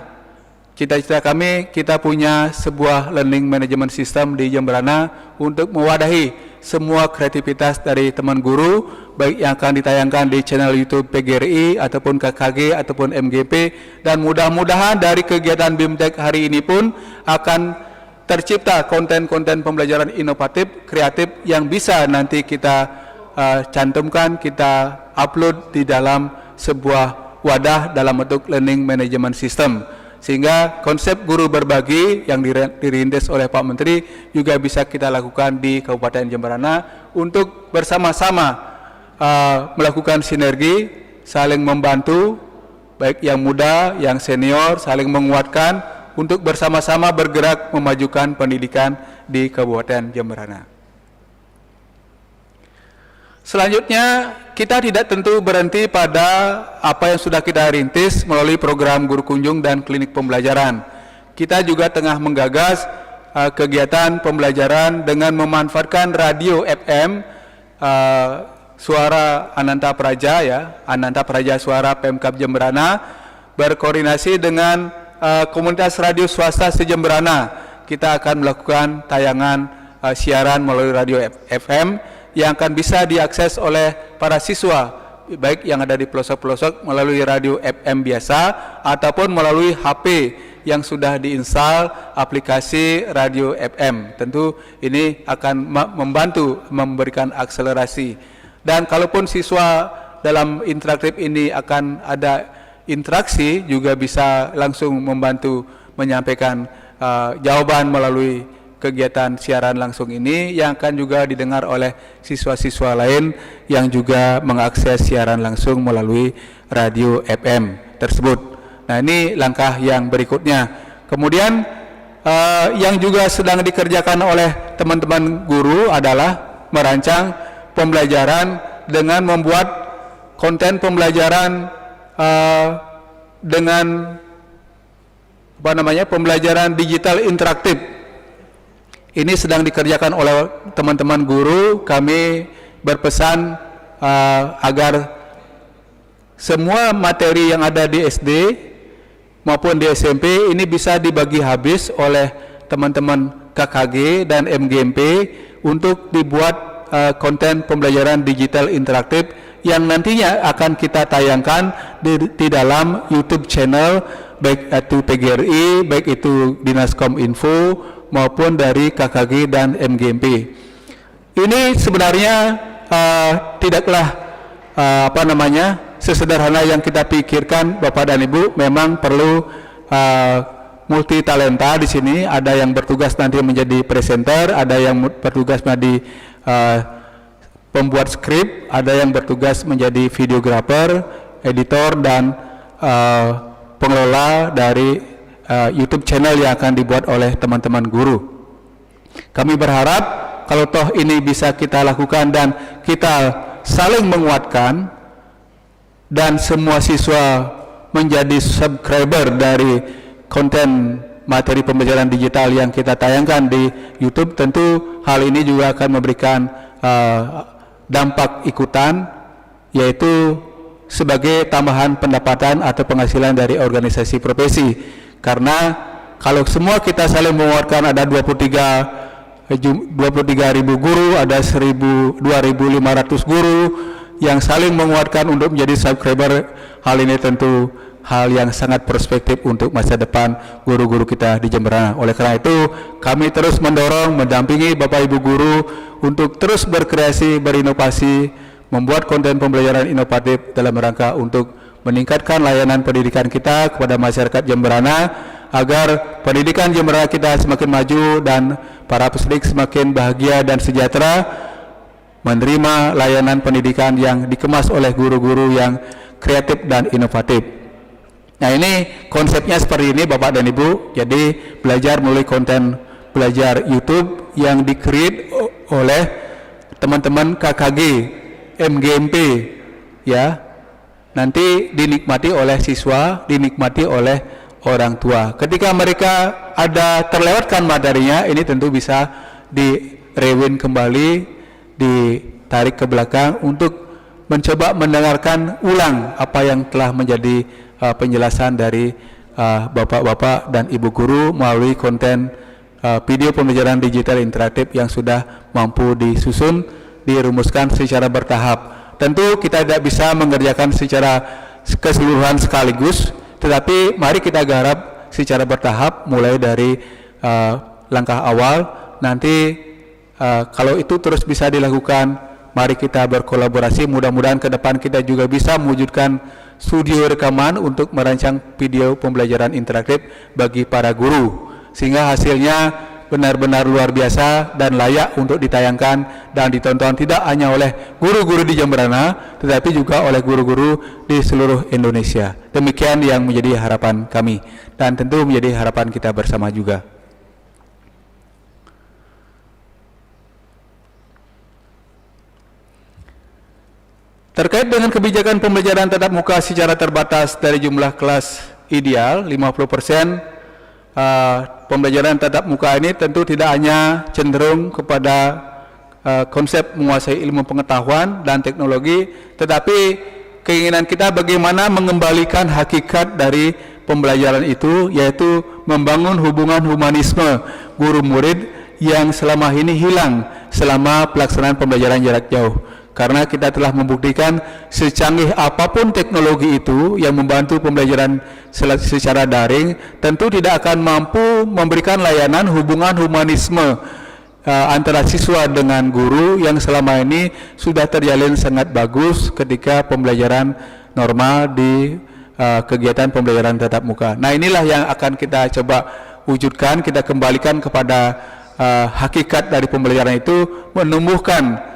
Cita-cita kami, kita punya sebuah learning management system di Jemberana untuk mewadahi semua kreativitas dari teman guru, baik yang akan ditayangkan di channel YouTube PGRI ataupun KKG ataupun MGP, dan mudah-mudahan dari kegiatan BIMTEK hari ini pun akan tercipta konten-konten pembelajaran inovatif, kreatif yang bisa nanti kita cantumkan, kita upload di dalam sebuah wadah dalam bentuk learning management system, sehingga konsep guru berbagi yang dirintis oleh Pak Menteri juga bisa kita lakukan di Kabupaten Jemberana untuk bersama-sama melakukan sinergi, saling membantu, baik yang muda, yang senior, saling menguatkan untuk bersama-sama bergerak memajukan pendidikan di Kabupaten Jemberana. Selanjutnya, kita tidak tentu berhenti pada apa yang sudah kita rintis melalui program guru kunjung dan klinik pembelajaran. Kita juga tengah menggagas kegiatan pembelajaran dengan memanfaatkan radio FM Suara Ananta Praja ya, Ananta Praja Suara Pemkab Jemberana, berkoordinasi dengan komunitas radio swasta se-Jemberana. Kita akan melakukan tayangan siaran melalui radio FM yang akan bisa diakses oleh para siswa, baik yang ada di pelosok-pelosok melalui radio FM biasa ataupun melalui HP yang sudah diinstal aplikasi radio FM. Tentu ini akan membantu memberikan akselerasi. Dan kalaupun siswa dalam interaktif ini akan ada interaksi, juga bisa langsung membantu menyampaikan jawaban melalui kegiatan siaran langsung ini yang akan juga didengar oleh siswa-siswa lain yang juga mengakses siaran langsung melalui radio FM tersebut. Nah, ini langkah yang berikutnya. Kemudian yang juga sedang dikerjakan oleh teman-teman guru adalah merancang pembelajaran dengan membuat konten pembelajaran dengan pembelajaran digital interaktif. Ini sedang dikerjakan oleh teman-teman guru. Kami berpesan agar semua materi yang ada di SD maupun di SMP ini bisa dibagi habis oleh teman-teman KKG dan MGMP untuk dibuat konten pembelajaran digital interaktif yang nantinya akan kita tayangkan di dalam YouTube channel, baik itu PGRI, baik itu Dinas Kominfo maupun dari KKG dan MGMP. Ini sebenarnya tidaklah sesederhana yang kita pikirkan, Bapak dan Ibu. Memang perlu multi talenta di sini. Ada yang bertugas nanti menjadi presenter, ada yang bertugas menjadi pembuat skrip, ada yang bertugas menjadi videografer, editor, dan pengelola dari YouTube channel yang akan dibuat oleh teman-teman guru. Kami berharap kalau toh ini bisa kita lakukan dan kita saling menguatkan dan semua siswa menjadi subscriber dari konten materi pembelajaran digital yang kita tayangkan di YouTube, tentu hal ini juga akan memberikan dampak ikutan, yaitu sebagai tambahan pendapatan atau penghasilan dari organisasi profesi. Karena kalau semua kita saling menguatkan, ada 23.000 guru, ada 2.500 guru yang saling menguatkan untuk menjadi subscriber. Hal ini tentu hal yang sangat perspektif untuk masa depan guru-guru kita di Jemberana. Oleh karena itu, kami terus mendorong, mendampingi Bapak Ibu guru untuk terus berkreasi, berinovasi, membuat konten pembelajaran inovatif dalam rangka untuk meningkatkan layanan pendidikan kita kepada masyarakat Jemberana agar pendidikan Jemberana kita semakin maju dan para peserta semakin bahagia dan sejahtera menerima layanan pendidikan yang dikemas oleh guru-guru yang kreatif dan inovatif. Nah, ini konsepnya seperti ini Bapak dan Ibu. Jadi belajar melalui konten belajar YouTube yang di-create oleh teman-teman KKG, MGMP, ya. Nanti dinikmati oleh siswa, dinikmati oleh orang tua. Ketika mereka ada terlewatkan materinya, ini tentu bisa di-rewind kembali, ditarik ke belakang untuk mencoba mendengarkan ulang apa yang telah menjadi penjelasan dari bapak-bapak dan ibu guru melalui konten video pembelajaran digital interaktif yang sudah mampu disusun, dirumuskan secara bertahap. Tentu kita tidak bisa mengerjakan secara keseluruhan sekaligus, tetapi mari kita garap secara bertahap mulai dari langkah awal. Nanti kalau itu terus bisa dilakukan, mari kita berkolaborasi. Mudah-mudahan ke depan kita juga bisa mewujudkan studio rekaman untuk merancang video pembelajaran interaktif bagi para guru, sehingga hasilnya benar-benar luar biasa dan layak untuk ditayangkan dan ditonton tidak hanya oleh guru-guru di Jemberana, tetapi juga oleh guru-guru di seluruh Indonesia. Demikian yang menjadi harapan kami dan tentu menjadi harapan kita bersama juga. Terkait dengan kebijakan pembelajaran tatap muka secara terbatas dari jumlah kelas ideal 50%, pembelajaran tatap muka ini tentu tidak hanya cenderung kepada konsep menguasai ilmu pengetahuan dan teknologi, tetapi keinginan kita bagaimana mengembalikan hakikat dari pembelajaran itu, yaitu membangun hubungan humanisme guru murid yang selama ini hilang selama pelaksanaan pembelajaran jarak jauh. Karena kita telah membuktikan secanggih apapun teknologi itu yang membantu pembelajaran secara daring, tentu tidak akan mampu memberikan layanan hubungan humanisme antara siswa dengan guru yang selama ini sudah terjalin sangat bagus ketika pembelajaran normal di kegiatan pembelajaran tatap muka. Nah, inilah yang akan kita coba wujudkan, kita kembalikan kepada hakikat dari pembelajaran itu, menumbuhkan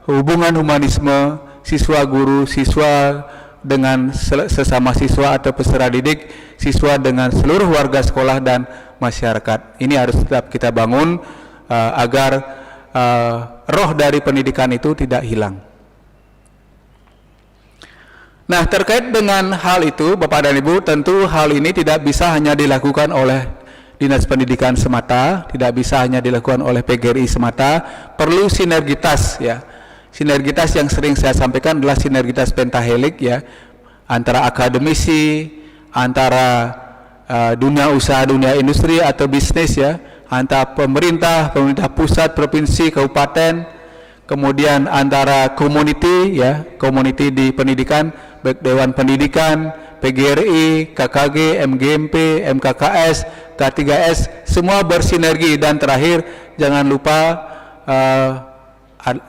hubungan humanisme siswa guru, siswa dengan sesama siswa atau peserta didik, siswa dengan seluruh warga sekolah dan masyarakat. Ini harus tetap kita bangun agar roh dari pendidikan itu tidak hilang. Nah, terkait dengan hal itu Bapak dan Ibu, tentu hal ini tidak bisa hanya dilakukan oleh Dinas Pendidikan semata, tidak bisa hanya dilakukan oleh PGRI semata, perlu sinergitas, ya. Sinergitas yang sering saya sampaikan adalah sinergitas pentahelik, ya, antara akademisi, antara dunia usaha, dunia industri atau bisnis, ya, antara pemerintah pusat, provinsi, kabupaten, kemudian antara community, ya, community di pendidikan, baik Dewan Pendidikan, PGRI, KKG, MGMP, MKKS, K3S, semua bersinergi. Dan terakhir jangan lupa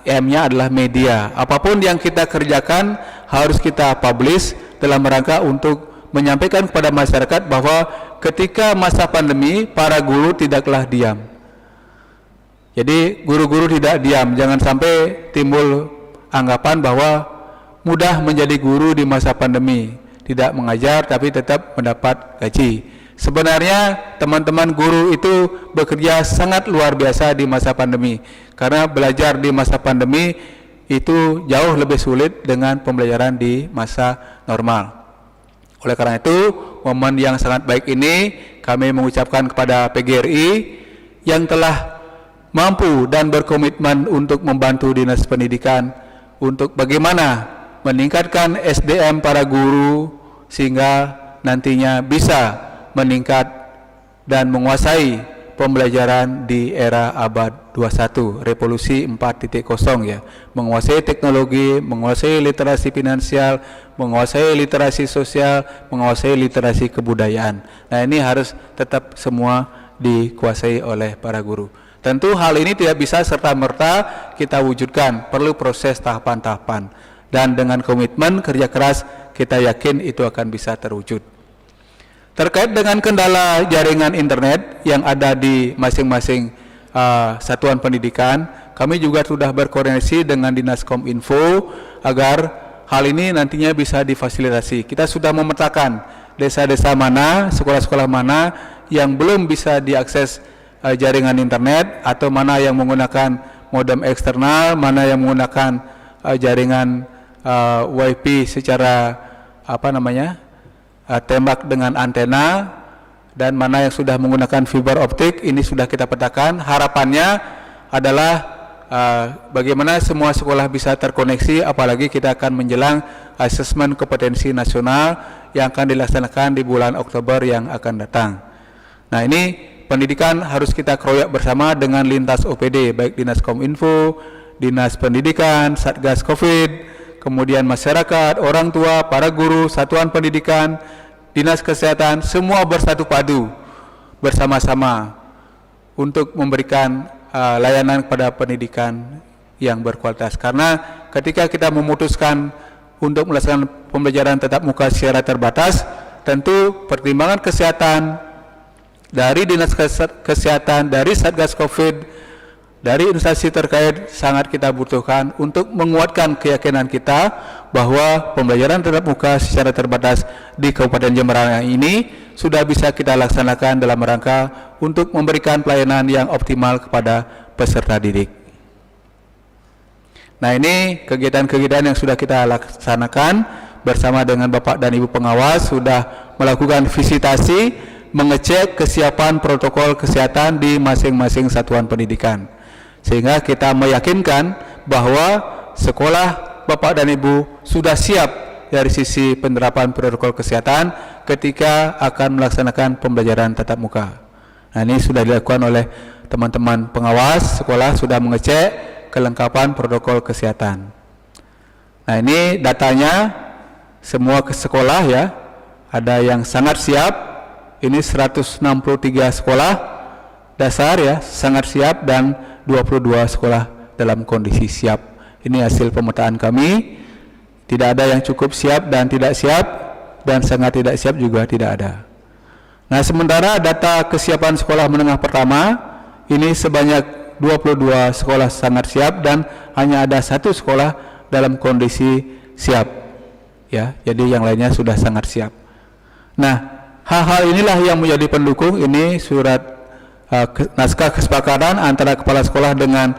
M-nya adalah media. Apapun yang kita kerjakan harus kita publish dalam rangka untuk menyampaikan kepada masyarakat bahwa ketika masa pandemi para guru tidaklah diam. Jadi guru-guru tidak diam, jangan sampai timbul anggapan bahwa mudah menjadi guru di masa pandemi, tidak mengajar tapi tetap mendapat gaji. Sebenarnya teman-teman guru itu bekerja sangat luar biasa di masa pandemi, karena belajar di masa pandemi itu jauh lebih sulit dengan pembelajaran di masa normal. Oleh karena itu, momen yang sangat baik ini kami mengucapkan kepada PGRI yang telah mampu dan berkomitmen untuk membantu Dinas Pendidikan untuk bagaimana meningkatkan SDM para guru sehingga nantinya bisa meningkat dan menguasai pembelajaran di era abad 21, revolusi 4.0, ya, menguasai teknologi, menguasai literasi finansial, menguasai literasi sosial, menguasai literasi kebudayaan. Nah, ini harus tetap semua dikuasai oleh para guru. Tentu hal ini tidak bisa serta-merta kita wujudkan, perlu proses tahapan-tahapan. Dan dengan komitmen kerja keras, kita yakin itu akan bisa terwujud. Terkait dengan kendala jaringan internet yang ada di masing-masing satuan pendidikan, kami juga sudah berkoordinasi dengan Dinas Kominfo agar hal ini nantinya bisa difasilitasi. Kita sudah memetakan desa-desa mana, sekolah-sekolah mana yang belum bisa diakses jaringan internet, atau mana yang menggunakan modem eksternal, mana yang menggunakan jaringan WiFi secara tembak dengan antena, dan mana yang sudah menggunakan fiber optik. Ini sudah kita petakan. Harapannya adalah bagaimana semua sekolah bisa terkoneksi, apalagi kita akan menjelang asesmen kompetensi nasional yang akan dilaksanakan di bulan Oktober yang akan datang. Nah, ini pendidikan harus kita keroyak bersama dengan lintas OPD, baik Dinas Kominfo, Dinas Pendidikan, Satgas Covid, kemudian masyarakat, orang tua, para guru, satuan pendidikan, Dinas Kesehatan, semua bersatu padu bersama-sama untuk memberikan layanan kepada pendidikan yang berkualitas. Karena ketika kita memutuskan untuk melaksanakan pembelajaran tatap muka secara terbatas, tentu pertimbangan kesehatan dari Dinas Kesehatan, dari Satgas Covid, dari instansi terkait sangat kita butuhkan untuk menguatkan keyakinan kita bahwa pembelajaran tatap muka secara terbatas di Kabupaten Jemberana ini sudah bisa kita laksanakan dalam rangka untuk memberikan pelayanan yang optimal kepada peserta didik. Nah, ini kegiatan-kegiatan yang sudah kita laksanakan bersama dengan Bapak dan Ibu pengawas, sudah melakukan visitasi, mengecek kesiapan protokol kesehatan di masing-masing satuan pendidikan. Sehingga kita meyakinkan bahwa sekolah Bapak dan Ibu sudah siap dari sisi penerapan protokol kesehatan ketika akan melaksanakan pembelajaran tatap muka. Nah, ini sudah dilakukan oleh teman-teman pengawas sekolah, sudah mengecek kelengkapan protokol kesehatan. Nah, ini datanya semua ke sekolah ya, ada yang sangat siap, ini 163 sekolah dasar ya, sangat siap, dan 22 sekolah dalam kondisi siap. Ini hasil pemetaan kami. Tidak ada yang cukup siap dan tidak siap, dan sangat tidak siap juga tidak ada. Nah, sementara data kesiapan sekolah menengah pertama ini sebanyak 22 sekolah sangat siap dan hanya ada 1 sekolah dalam kondisi siap. Ya, jadi yang lainnya sudah sangat siap. Nah, hal-hal inilah yang menjadi pendukung. Ini surat naskah kesepakatan antara kepala sekolah dengan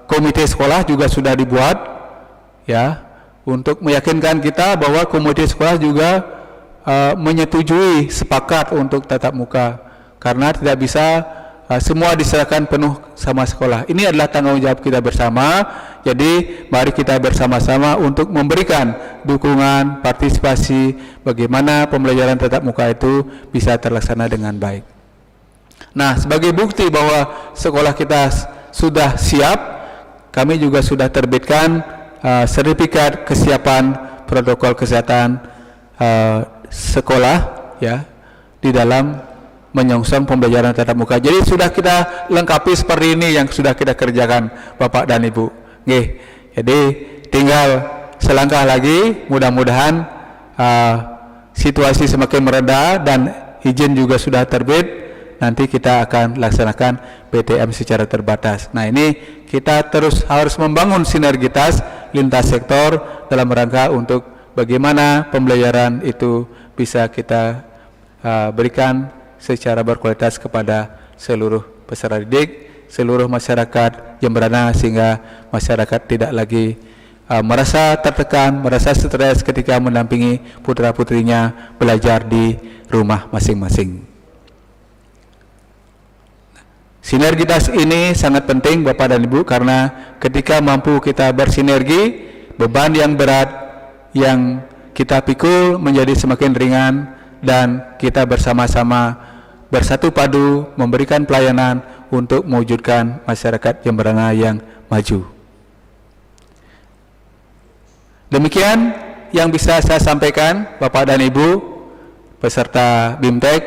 komite sekolah juga sudah dibuat ya, untuk meyakinkan kita bahwa komite sekolah juga menyetujui sepakat untuk tatap muka, karena tidak bisa semua diserahkan penuh sama sekolah. Ini adalah tanggung jawab kita bersama. Jadi mari kita bersama-sama untuk memberikan dukungan, partisipasi bagaimana pembelajaran tatap muka itu bisa terlaksana dengan baik. Nah, sebagai bukti bahwa sekolah kita sudah siap, kami juga sudah terbitkan sertifikat kesiapan protokol kesehatan sekolah ya, di dalam menyongsong pembelajaran tatap muka. Jadi sudah kita lengkapi seperti ini yang sudah kita kerjakan Bapak dan Ibu. Nggih. Jadi tinggal selangkah lagi, mudah-mudahan situasi semakin mereda dan izin juga sudah terbit. Nanti kita akan laksanakan PTM secara terbatas. Nah, ini kita terus harus membangun sinergitas lintas sektor dalam rangka untuk bagaimana pembelajaran itu bisa kita berikan secara berkualitas kepada seluruh peserta didik, seluruh masyarakat Jemberana, sehingga masyarakat tidak lagi merasa tertekan, merasa stres ketika mendampingi putra-putrinya belajar di rumah masing-masing. Sinergitas ini sangat penting Bapak dan Ibu, karena ketika mampu kita bersinergi, beban yang berat yang kita pikul menjadi semakin ringan, dan kita bersama-sama bersatu padu memberikan pelayanan untuk mewujudkan masyarakat Jemberana yang maju. Demikian yang bisa saya sampaikan Bapak dan Ibu peserta BIMTEK,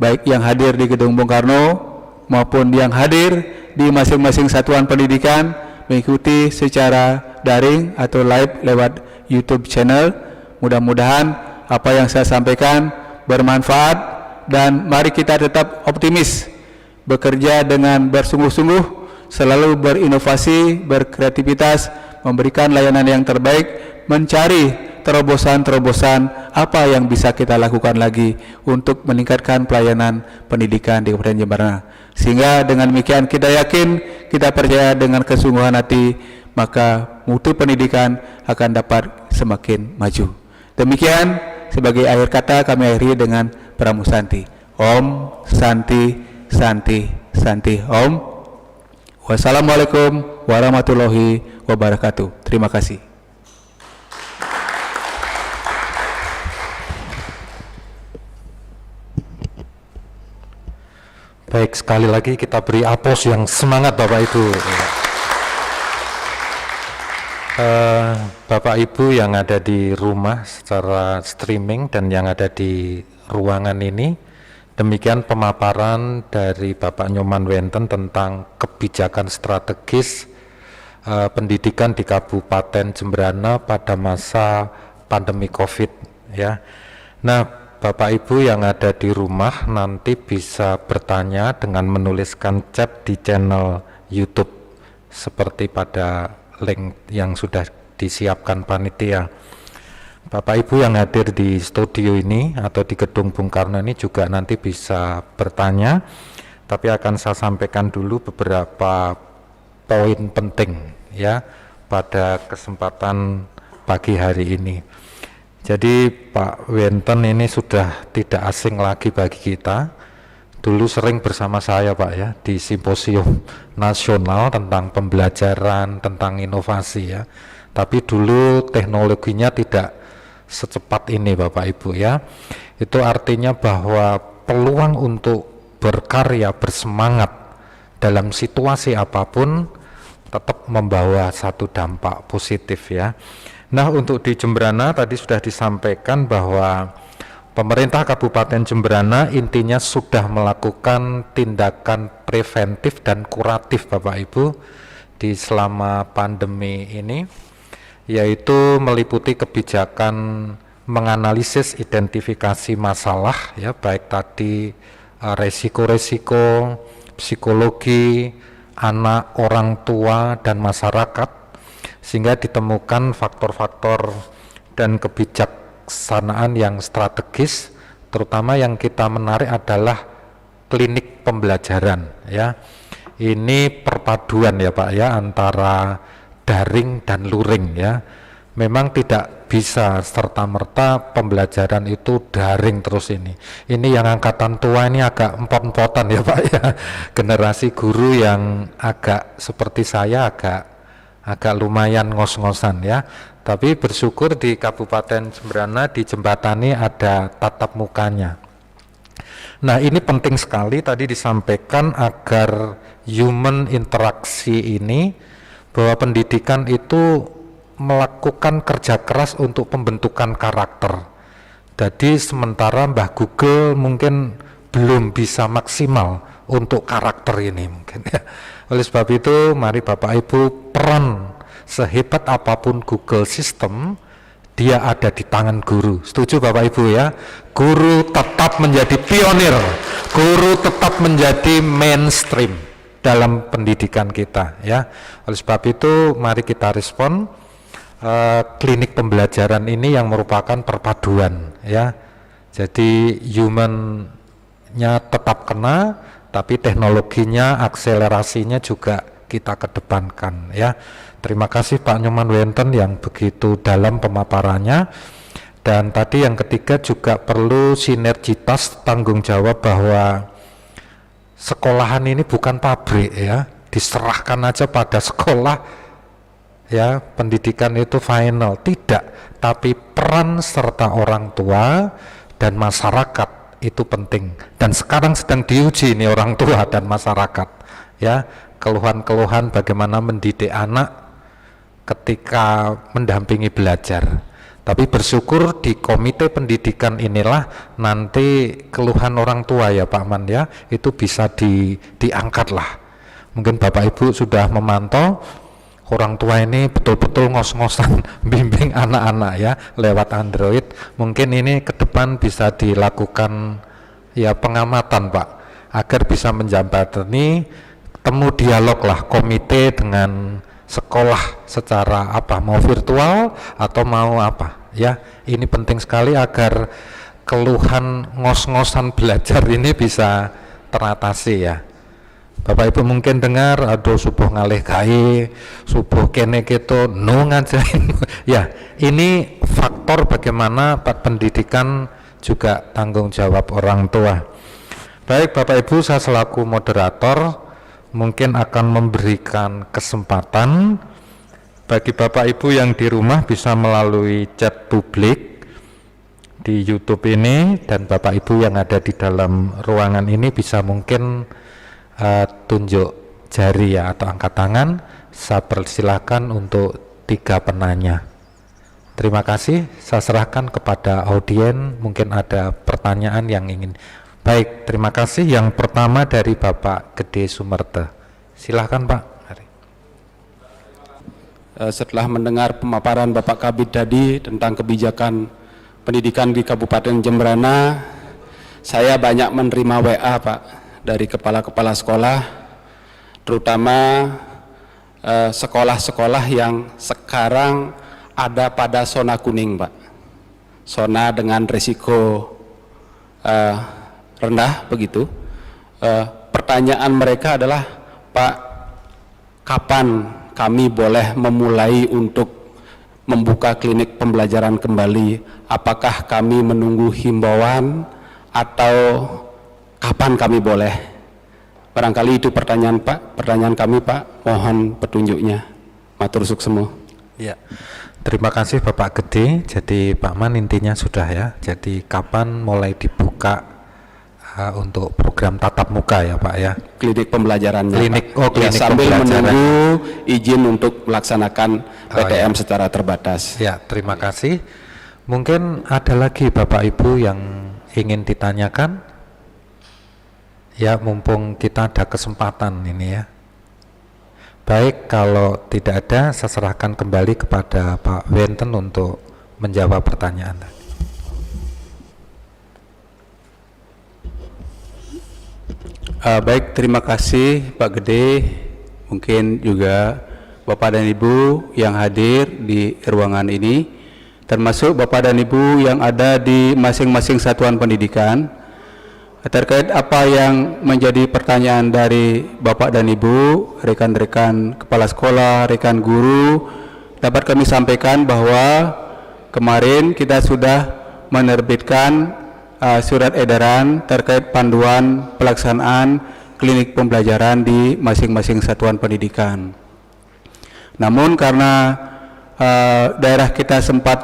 baik yang hadir di Gedung Bung Karno maupun yang hadir di masing-masing satuan pendidikan, mengikuti secara daring atau live lewat YouTube channel. Mudah-mudahan apa yang saya sampaikan bermanfaat dan mari kita tetap optimis, bekerja dengan bersungguh-sungguh, selalu berinovasi, berkreativitas, memberikan layanan yang terbaik, mencari terobosan-terobosan apa yang bisa kita lakukan lagi untuk meningkatkan pelayanan pendidikan di Kabupaten Jemberana. Sehingga dengan demikian kita yakin, kita percaya dengan kesungguhan hati, maka mutu pendidikan akan dapat semakin maju. Demikian sebagai akhir kata kami akhiri dengan pramusanti. Om Santi Santi Santi Om. Wassalamualaikum warahmatullahi wabarakatuh. Terima kasih. Baik, sekali lagi kita beri aplaus yang semangat Bapak Ibu. Bapak Ibu yang ada di rumah secara streaming dan yang ada di ruangan ini, demikian pemaparan dari Bapak Nyoman Wenten tentang kebijakan strategis pendidikan di Kabupaten Jemberana pada masa pandemi COVID ya. Nah, Bapak Ibu yang ada di rumah nanti bisa bertanya dengan menuliskan chat di channel YouTube seperti pada link yang sudah disiapkan panitia. Bapak Ibu yang hadir di studio ini atau di gedung Bung Karno ini juga nanti bisa bertanya, tapi akan saya sampaikan dulu beberapa poin penting ya pada kesempatan pagi hari ini. Jadi Pak Wenten ini sudah tidak asing lagi bagi kita. Dulu sering bersama saya Pak ya di simposium nasional tentang pembelajaran, tentang inovasi ya. Tapi dulu teknologinya tidak secepat ini Bapak Ibu ya. Itu artinya bahwa peluang untuk berkarya, bersemangat dalam situasi apapun tetap membawa satu dampak positif ya. Nah, untuk di Jemberana tadi sudah disampaikan bahwa pemerintah Kabupaten Jemberana intinya sudah melakukan tindakan preventif dan kuratif Bapak Ibu di selama pandemi ini, yaitu meliputi kebijakan menganalisis identifikasi masalah ya, baik tadi resiko-resiko psikologi anak, orang tua dan masyarakat, sehingga ditemukan faktor-faktor dan kebijaksanaan yang strategis, terutama yang kita menarik adalah klinik pembelajaran ya. Ini perpaduan ya Pak ya antara daring dan luring ya. Memang tidak bisa serta-merta pembelajaran itu daring terus ini. Ini yang angkatan tua ini agak empot-empotan ya Pak ya. Generasi guru yang agak seperti saya agak lumayan ngos-ngosan ya. Tapi bersyukur di Kabupaten Jemberana di Jembatani ada tatap mukanya. Nah, ini penting sekali tadi disampaikan agar human interaksi ini, bahwa pendidikan itu melakukan kerja keras untuk pembentukan karakter. Jadi sementara Mbah Google mungkin belum bisa maksimal untuk karakter ini mungkin ya. Oleh sebab itu mari Bapak Ibu, peran sehebat apapun Google System, dia ada di tangan guru. Setuju Bapak Ibu ya? Guru tetap menjadi pionir, guru tetap menjadi mainstream dalam pendidikan kita ya. Oleh sebab itu mari kita respon klinik pembelajaran ini yang merupakan perpaduan ya. Jadi human-nya tetap kena, tapi teknologinya, akselerasinya juga kita kedepankan ya. Terima kasih Pak Nyoman Wenten yang begitu dalam pemaparannya. Dan tadi yang ketiga juga perlu sinergitas tanggung jawab, bahwa sekolahan ini bukan pabrik ya, diserahkan aja pada sekolah ya, pendidikan itu final, tidak, tapi peran serta orang tua dan masyarakat itu penting, dan sekarang sedang diuji ini orang tua dan masyarakat ya, keluhan-keluhan bagaimana mendidik anak ketika mendampingi belajar. Tapi bersyukur di komite pendidikan inilah nanti keluhan orang tua ya Pak Man ya, itu bisa diangkat lah. Mungkin Bapak Ibu sudah memantau orang tua ini betul-betul ngos-ngosan bimbing anak-anak ya lewat Android. Mungkin ini ke depan bisa dilakukan ya pengamatan Pak, agar bisa menjembatani temu dialog lah komite dengan sekolah secara apa, mau virtual atau mau apa ya. Ini penting sekali agar keluhan ngos-ngosan belajar ini bisa teratasi ya. Bapak Ibu mungkin dengar, aduh subuh ngalih kai, subuh kene gitu, no ngajarin. Ya, ini faktor bagaimana pendidikan juga tanggung jawab orang tua. Baik Bapak Ibu, saya selaku moderator mungkin akan memberikan kesempatan bagi Bapak Ibu yang di rumah bisa melalui chat publik di YouTube ini, dan Bapak Ibu yang ada di dalam ruangan ini bisa mungkin tunjuk jari ya atau angkat tangan. Saya persilakan untuk 3 penanya. Terima kasih. Saya serahkan kepada audien, mungkin ada pertanyaan yang ingin. Baik, terima kasih. Yang pertama dari Bapak Gede Sumerte. Silahkan Pak. Setelah mendengar pemaparan Bapak Kabid tadi tentang kebijakan pendidikan di Kabupaten Jembrana, saya banyak menerima WA Pak dari kepala-kepala sekolah, terutama sekolah-sekolah yang sekarang ada pada zona kuning Pak, zona dengan risiko rendah begitu. Pertanyaan mereka adalah, Pak, kapan kami boleh memulai untuk membuka klinik pembelajaran kembali? Apakah kami menunggu himbauan atau kapan kami boleh? Barangkali itu pertanyaan Pak, pertanyaan kami Pak, mohon petunjuknya. Matur suksemo. Ya, terima kasih Bapak Gede. Jadi Pak Man intinya sudah ya. Jadi kapan mulai dibuka untuk program tatap muka ya Pak ya? Klinik pembelajarannya. Klinik, Pak. oh klinik ya, sambil pembelajaran. menunggu izin untuk melaksanakan PTM secara terbatas. Ya, terima kasih. Mungkin ada lagi Bapak Ibu yang ingin ditanyakan? Ya, mumpung kita ada kesempatan ini ya. Baik, kalau tidak ada, saya serahkan kembali kepada Pak Wenten untuk menjawab pertanyaan tadi. Baik, terima kasih Pak Gede. Mungkin juga Bapak dan Ibu yang hadir di ruangan ini, termasuk Bapak dan Ibu yang ada di masing-masing satuan pendidikan, terkait apa yang menjadi pertanyaan dari Bapak dan Ibu, rekan-rekan kepala sekolah, rekan guru, dapat kami sampaikan bahwa kemarin kita sudah menerbitkan surat edaran terkait panduan pelaksanaan klinik pembelajaran di masing-masing satuan pendidikan. Namun karena daerah kita sempat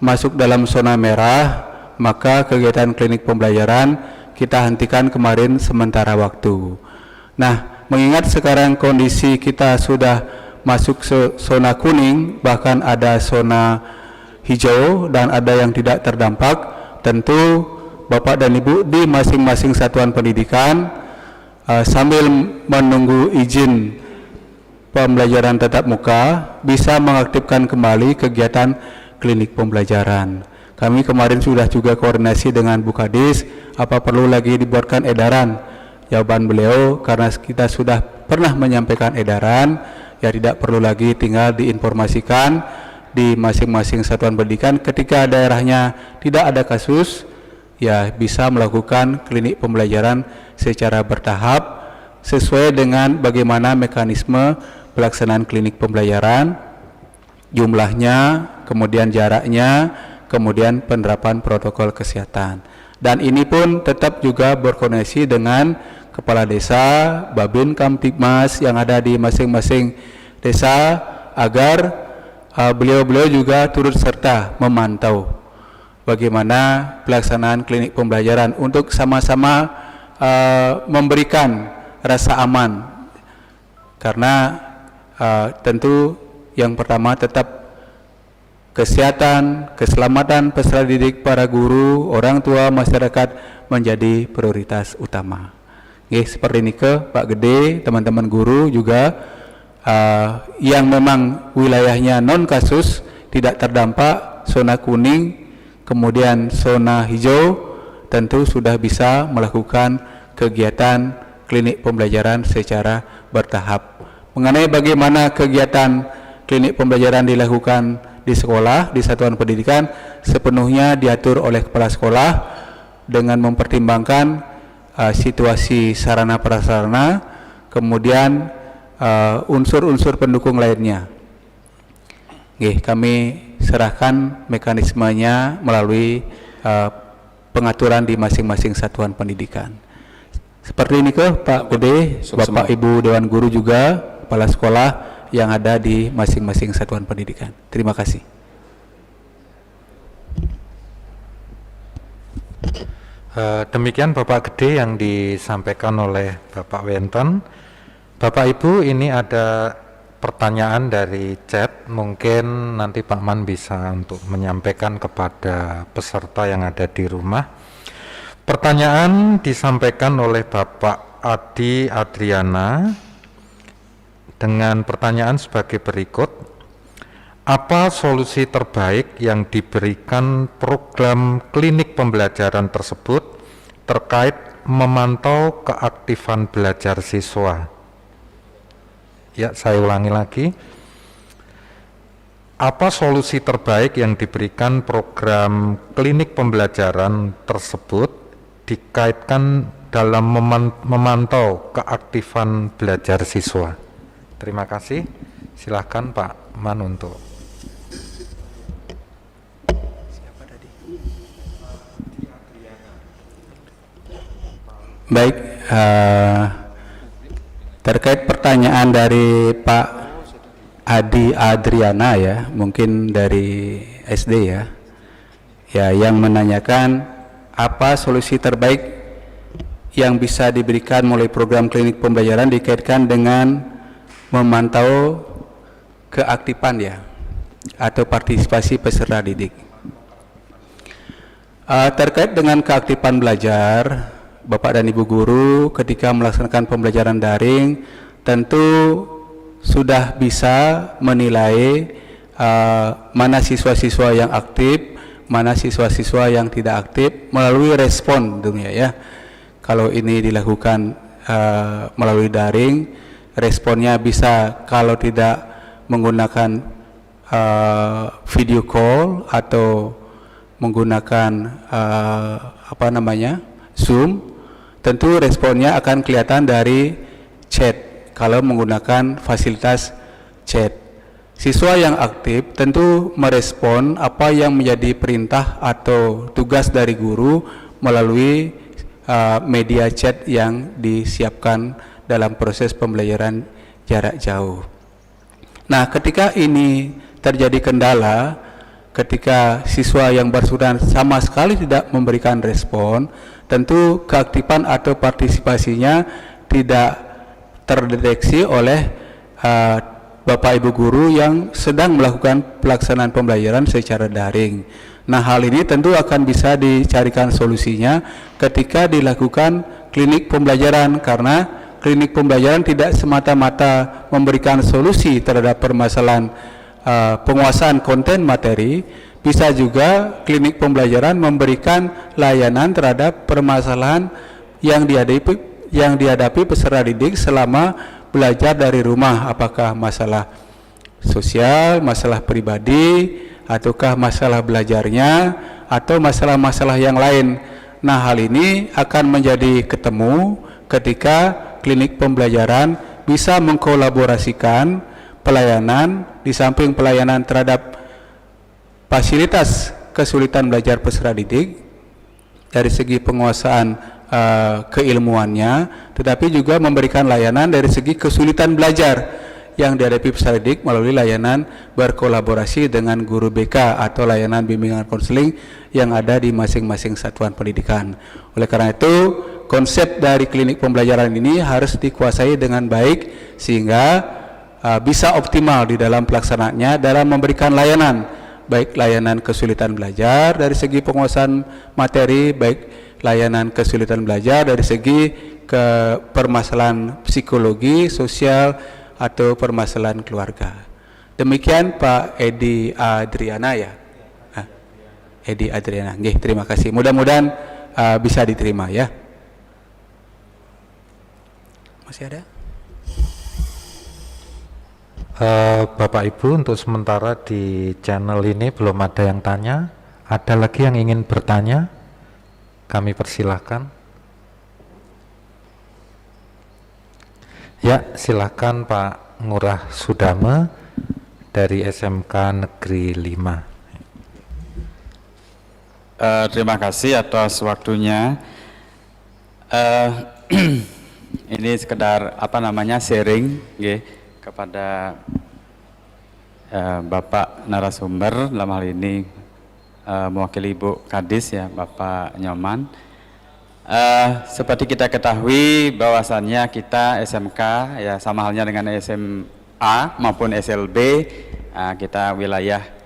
masuk dalam zona merah, maka kegiatan klinik pembelajaran kita hentikan kemarin sementara waktu. Nah, mengingat sekarang kondisi kita sudah masuk zona kuning, bahkan ada zona hijau dan ada yang tidak terdampak, tentu Bapak dan Ibu di masing-masing satuan pendidikan sambil menunggu izin pembelajaran tatap muka bisa mengaktifkan kembali kegiatan klinik pembelajaran. Kami kemarin sudah juga koordinasi dengan Bu Kadis, apa perlu lagi dibuatkan edaran? Jawaban beliau, karena kita sudah pernah menyampaikan edaran, ya tidak perlu lagi, tinggal diinformasikan di masing-masing satuan pendidikan. Ketika daerahnya tidak ada kasus, ya bisa melakukan klinik pembelajaran secara bertahap sesuai dengan bagaimana mekanisme pelaksanaan klinik pembelajaran, jumlahnya, kemudian jaraknya, kemudian penerapan protokol kesehatan. Dan ini pun tetap juga berkoordinasi dengan kepala desa, Babin Kamtibmas yang ada di masing-masing desa, agar beliau-beliau juga turut serta memantau bagaimana pelaksanaan klinik pembelajaran untuk sama-sama memberikan rasa aman. Karena tentu yang pertama tetap kesehatan, keselamatan peserta didik, para guru, orang tua, masyarakat menjadi prioritas utama. Seperti ini Pak Gede, teman-teman guru juga yang memang wilayahnya non kasus, tidak terdampak, zona kuning, kemudian zona hijau, tentu sudah bisa melakukan kegiatan klinik pembelajaran secara bertahap. Mengenai bagaimana kegiatan klinik pembelajaran dilakukan di sekolah, di satuan pendidikan, sepenuhnya diatur oleh kepala sekolah dengan mempertimbangkan situasi sarana prasarana, kemudian unsur-unsur pendukung lainnya. Kami serahkan mekanismenya melalui pengaturan di masing-masing satuan pendidikan. Seperti ini Pak Bude, Bapak Ibu Dewan Guru juga, kepala sekolah yang ada di masing-masing satuan pendidikan. Terima kasih. Demikian Bapak Gede yang disampaikan oleh Bapak Wenton. Bapak Ibu, ini ada pertanyaan dari chat, mungkin nanti Pak Man bisa untuk menyampaikan kepada peserta yang ada di rumah. Pertanyaan disampaikan oleh Bapak Adi Adriana dengan pertanyaan sebagai berikut. Apa solusi terbaik yang diberikan program klinik pembelajaran tersebut terkait memantau keaktifan belajar siswa? Ya, saya ulangi lagi. Apa solusi terbaik yang diberikan program klinik pembelajaran tersebut dikaitkan dalam memantau keaktifan belajar siswa? Terima kasih. Silakan Pak Man untuk. Baik, terkait pertanyaan dari Pak Adi Adriana ya, mungkin dari SD ya, yang menanyakan apa solusi terbaik yang bisa diberikan melalui program klinik pembelajaran dikaitkan dengan memantau keaktifan ya, atau partisipasi peserta didik. Terkait dengan keaktifan belajar, Bapak dan Ibu Guru ketika melaksanakan pembelajaran daring tentu sudah bisa menilai mana siswa-siswa yang aktif, mana siswa-siswa yang tidak aktif melalui respon tentunya ya. Kalau ini dilakukan melalui daring, responnya bisa kalau tidak menggunakan video call atau menggunakan Zoom, tentu responnya akan kelihatan dari chat kalau menggunakan fasilitas chat. Siswa yang aktif tentu merespon apa yang menjadi perintah atau tugas dari guru melalui media chat yang disiapkan dalam proses pembelajaran jarak jauh. Nah, ketika ini terjadi kendala, ketika siswa yang bersangkutan sama sekali tidak memberikan respon, tentu keaktifan atau partisipasinya tidak terdeteksi oleh Bapak Ibu Guru yang sedang melakukan pelaksanaan pembelajaran secara daring. Nah, hal ini tentu akan bisa dicarikan solusinya ketika dilakukan klinik pembelajaran, karena klinik pembelajaran tidak semata-mata memberikan solusi terhadap permasalahan penguasaan konten materi, bisa juga klinik pembelajaran memberikan layanan terhadap permasalahan yang dihadapi peserta didik selama belajar dari rumah, apakah masalah sosial, masalah pribadi, ataukah masalah belajarnya, atau masalah-masalah yang lain. Nah, hal ini akan menjadi ketemu ketika klinik pembelajaran bisa mengkolaborasikan pelayanan, di samping pelayanan terhadap fasilitas kesulitan belajar peserta didik dari segi penguasaan keilmuannya, tetapi juga memberikan layanan dari segi kesulitan belajar yang dihadapi peserta didik melalui layanan berkolaborasi dengan guru BK atau layanan bimbingan konseling yang ada di masing-masing satuan pendidikan. Oleh karena itu, konsep dari klinik pembelajaran ini harus dikuasai dengan baik sehingga bisa optimal di dalam pelaksanaannya dalam memberikan layanan, baik layanan kesulitan belajar dari segi penguasaan materi, baik layanan kesulitan belajar dari segi permasalahan psikologi, sosial, atau permasalahan keluarga. Demikian Pak Edi Adriana ya. Edi Adriana. Nggih, terima kasih. Mudah-mudahan bisa diterima ya. Masih ada? Bapak Ibu, untuk sementara di channel ini belum ada yang tanya. Ada lagi yang ingin bertanya? Kami persilahkan. Ya, silakan Pak Ngurah Sudame dari SMK Negeri 5. Terima kasih atas waktunya. Ini sekedar sharing kepada Bapak narasumber, dalam hal ini mewakili Ibu Kadis ya, Bapak Nyoman. Seperti kita ketahui bahwasannya kita SMK ya sama halnya dengan SMA maupun SLB, kita wilayah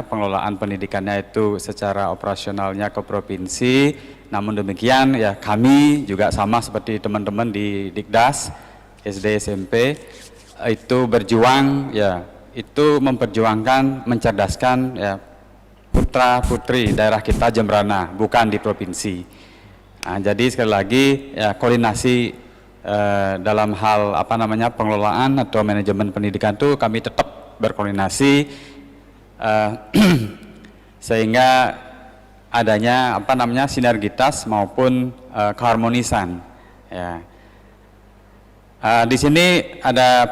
pengelolaan pendidikannya itu secara operasionalnya ke provinsi. Namun demikian ya kami juga sama seperti teman-teman di Dikdas SD SMP itu berjuang ya, itu memperjuangkan, mencerdaskan ya putra putri daerah kita Jembrana, bukan di provinsi. Jadi sekali lagi ya, koordinasi dalam hal pengelolaan atau manajemen pendidikan itu kami tetap berkoordinasi sehingga adanya sinergitas maupun keharmonisan ya. Di sini ada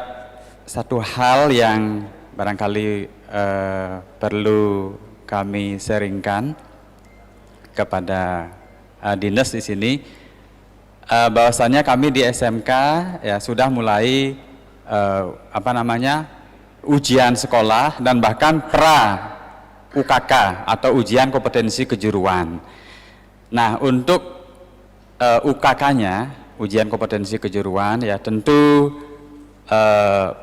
satu hal yang barangkali perlu kami sharingkan kepada dinas di sini, bahwasannya kami di SMK ya sudah mulai ujian sekolah dan bahkan pra UKK atau ujian kompetensi kejuruan. Nah, untuk UKK-nya, ujian kompetensi kejuruan ya tentu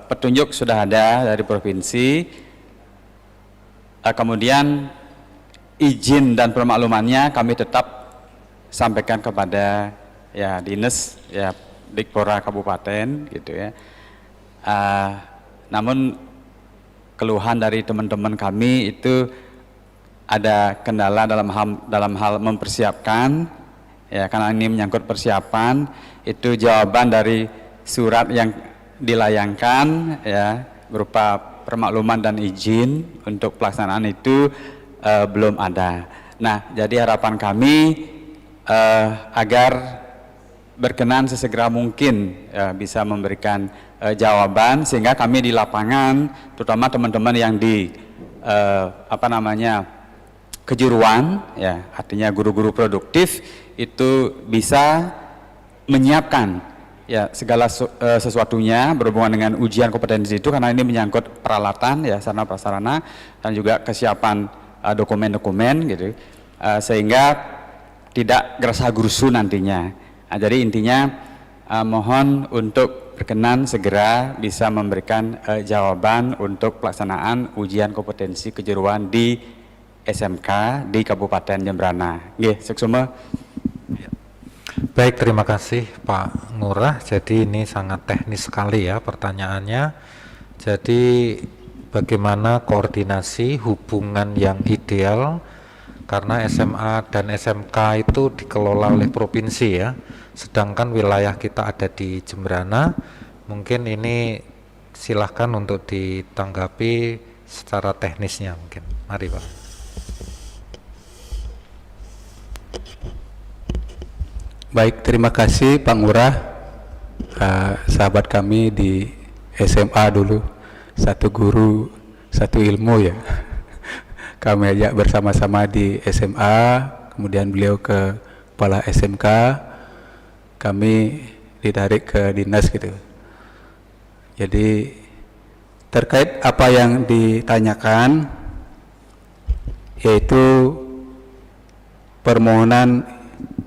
petunjuk sudah ada dari provinsi, kemudian izin dan permaklumannya kami tetap sampaikan kepada ya dinas ya Dikpora Kabupaten gitu ya. Namun keluhan dari teman-teman kami itu ada kendala dalam hal mempersiapkan ya, karena ini menyangkut persiapan, itu jawaban dari surat yang dilayangkan ya berupa permakluman dan izin untuk pelaksanaan itu belum ada. Nah, jadi harapan kami agar berkenan sesegera mungkin bisa memberikan jawaban, sehingga kami di lapangan, terutama teman-teman yang di kejuruan ya, artinya guru-guru produktif, itu bisa menyiapkan ya segala sesuatunya berhubungan dengan ujian kompetensi itu, karena ini menyangkut peralatan ya, sarana prasarana dan juga kesiapan dokumen-dokumen gitu, sehingga tidak gerasa-gerusu nantinya. Nah, jadi intinya mohon untuk berkenan segera bisa memberikan jawaban untuk pelaksanaan ujian kompetensi kejuruan di SMK di Kabupaten Jembrana. Nggih, seksama. Baik, terima kasih Pak Ngurah. Jadi ini sangat teknis sekali ya pertanyaannya. Jadi bagaimana koordinasi hubungan yang ideal, karena SMA dan SMK itu dikelola oleh provinsi ya, sedangkan wilayah kita ada di Jembrana. Mungkin ini silahkan untuk ditanggapi secara teknisnya mungkin. Mari Pak. Baik, terima kasih Pak Ngurah, sahabat kami di SMA dulu, satu guru, satu ilmu ya. Kami ajak bersama-sama di SMA, kemudian beliau ke kepala SMK, kami ditarik ke dinas gitu. Jadi terkait apa yang ditanyakan, yaitu permohonan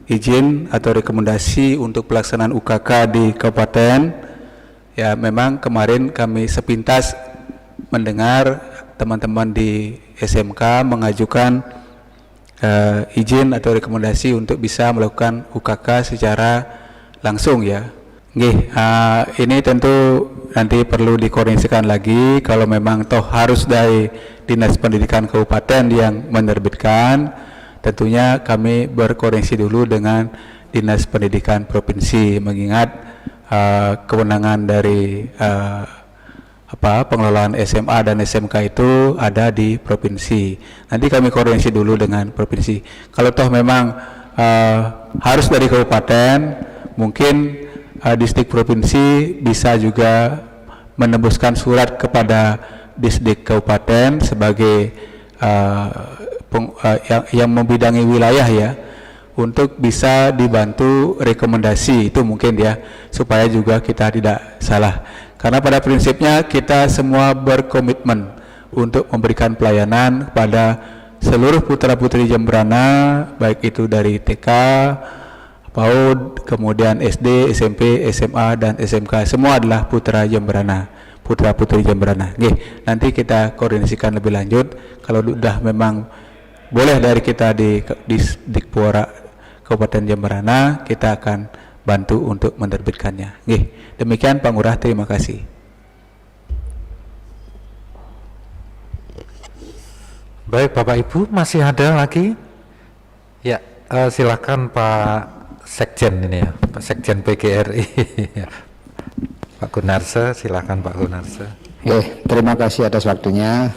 izin atau rekomendasi untuk pelaksanaan UKK di kabupaten, ya memang kemarin kami sepintas mendengar teman-teman di SMK mengajukan izin atau rekomendasi untuk bisa melakukan UKK secara langsung ya. Nggih, ini tentu nanti perlu dikoordinasikan lagi kalau memang toh harus dari Dinas Pendidikan Kabupaten yang menerbitkan, tentunya kami berkoordinasi dulu dengan Dinas Pendidikan Provinsi, mengingat kewenangan dari pengelolaan SMA dan SMK itu ada di provinsi. Nanti kami koordinasi dulu dengan provinsi. Kalau toh memang harus dari kabupaten, mungkin distrik provinsi bisa juga menembuskan surat kepada distrik kabupaten sebagai yang membidangi wilayah ya, untuk bisa dibantu rekomendasi itu mungkin ya, supaya juga kita tidak salah. Karena pada prinsipnya kita semua berkomitmen untuk memberikan pelayanan kepada seluruh putra-putri Jembrana, baik itu dari TK, PAUD, kemudian SD, SMP, SMA, dan SMK, semua adalah putra Jembrana, putra-putri Jembrana. Oke, nanti kita koordinasikan lebih lanjut. Kalau sudah memang boleh dari kita di Dikpora Kabupaten Jembrana, kita akan bantu untuk menerbitkannya. Oke, demikian Pak Ngurah, terima kasih. Baik Bapak Ibu, masih ada lagi? Ya, silakan Pak Sekjen ini ya, Pak Sekjen PGRI. Pak Gunarse, silakan Pak Gunarse. Terima kasih atas waktunya.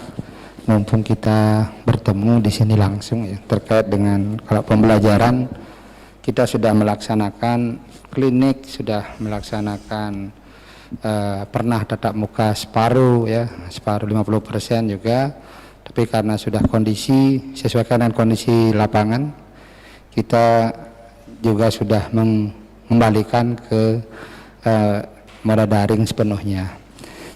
Mumpung kita bertemu di sini langsung ya, terkait dengan kalau pembelajaran, kita sudah melaksanakan klinik, sudah melaksanakan pernah tatap muka separuh ya, separuh 50% juga. Tapi karena sudah kondisi sesuaikan dengan kondisi lapangan, kita juga sudah mengembalikan ke moda daring sepenuhnya.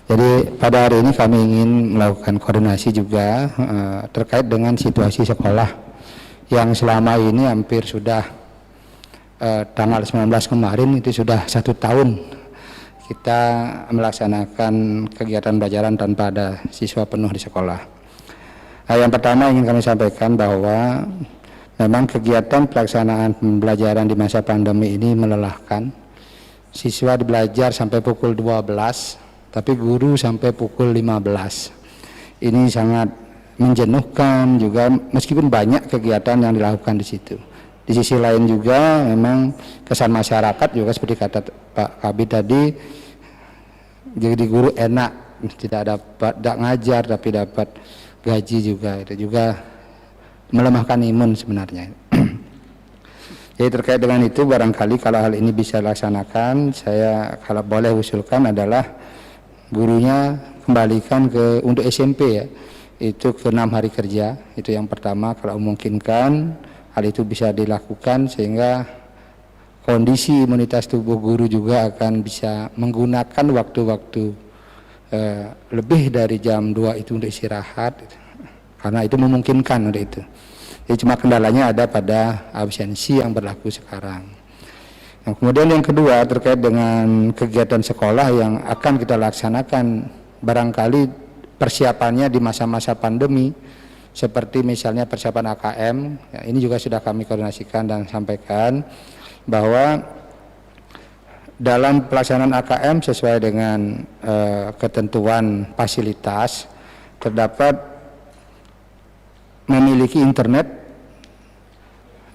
Jadi pada hari ini kami ingin melakukan koordinasi juga terkait dengan situasi sekolah yang selama ini hampir sudah tanggal 19 kemarin itu sudah 1 tahun kita melaksanakan kegiatan pembelajaran tanpa ada siswa penuh di sekolah. Yang pertama ingin kami sampaikan bahwa memang kegiatan pelaksanaan pembelajaran di masa pandemi ini melelahkan. Siswa belajar sampai pukul 12, tapi guru sampai pukul 15. Ini sangat menjenuhkan juga, meskipun banyak kegiatan yang dilakukan di situ. Di sisi lain juga memang kesan masyarakat juga seperti kata Pak Kabid tadi, jadi guru enak, tidak ngajar tapi dapat gaji juga, itu juga melemahkan imun sebenarnya. Jadi terkait dengan itu barangkali kalau hal ini bisa dilaksanakan, saya kalau boleh usulkan adalah gurunya kembalikan ke untuk SMP ya, itu ke 6 hari kerja, itu yang pertama. Kalau memungkinkan hal itu bisa dilakukan sehingga kondisi imunitas tubuh guru juga akan bisa menggunakan waktu-waktu lebih dari jam 2 itu untuk istirahat, karena itu memungkinkan untuk itu. Jadi cuma kendalanya ada pada absensi yang berlaku sekarang. Nah, kemudian yang kedua terkait dengan kegiatan sekolah yang akan kita laksanakan, barangkali persiapannya di masa-masa pandemi, seperti misalnya persiapan AKM, ya, ini juga sudah kami koordinasikan dan sampaikan bahwa dalam pelaksanaan AKM sesuai dengan ketentuan fasilitas terdapat memiliki internet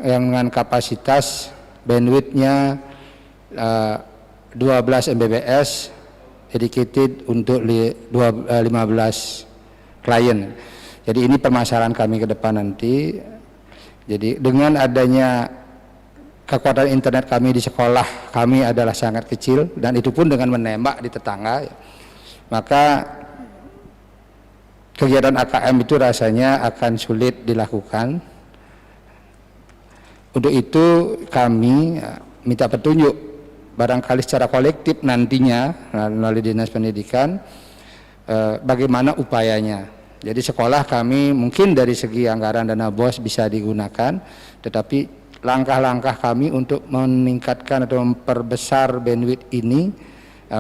yang dengan kapasitas bandwidthnya 12 Mbps dedicated untuk 15 klien. Jadi ini permasalahan kami ke depan nanti. Jadi dengan adanya kekuatan internet kami di sekolah kami adalah sangat kecil, dan itu pun dengan menembak di tetangga, maka kegiatan AKM itu rasanya akan sulit dilakukan. Untuk itu kami minta petunjuk, barangkali secara kolektif nantinya melalui Dinas Pendidikan bagaimana upayanya. Jadi sekolah kami mungkin dari segi anggaran dana BOS bisa digunakan, tetapi langkah-langkah kami untuk meningkatkan atau memperbesar bandwidth ini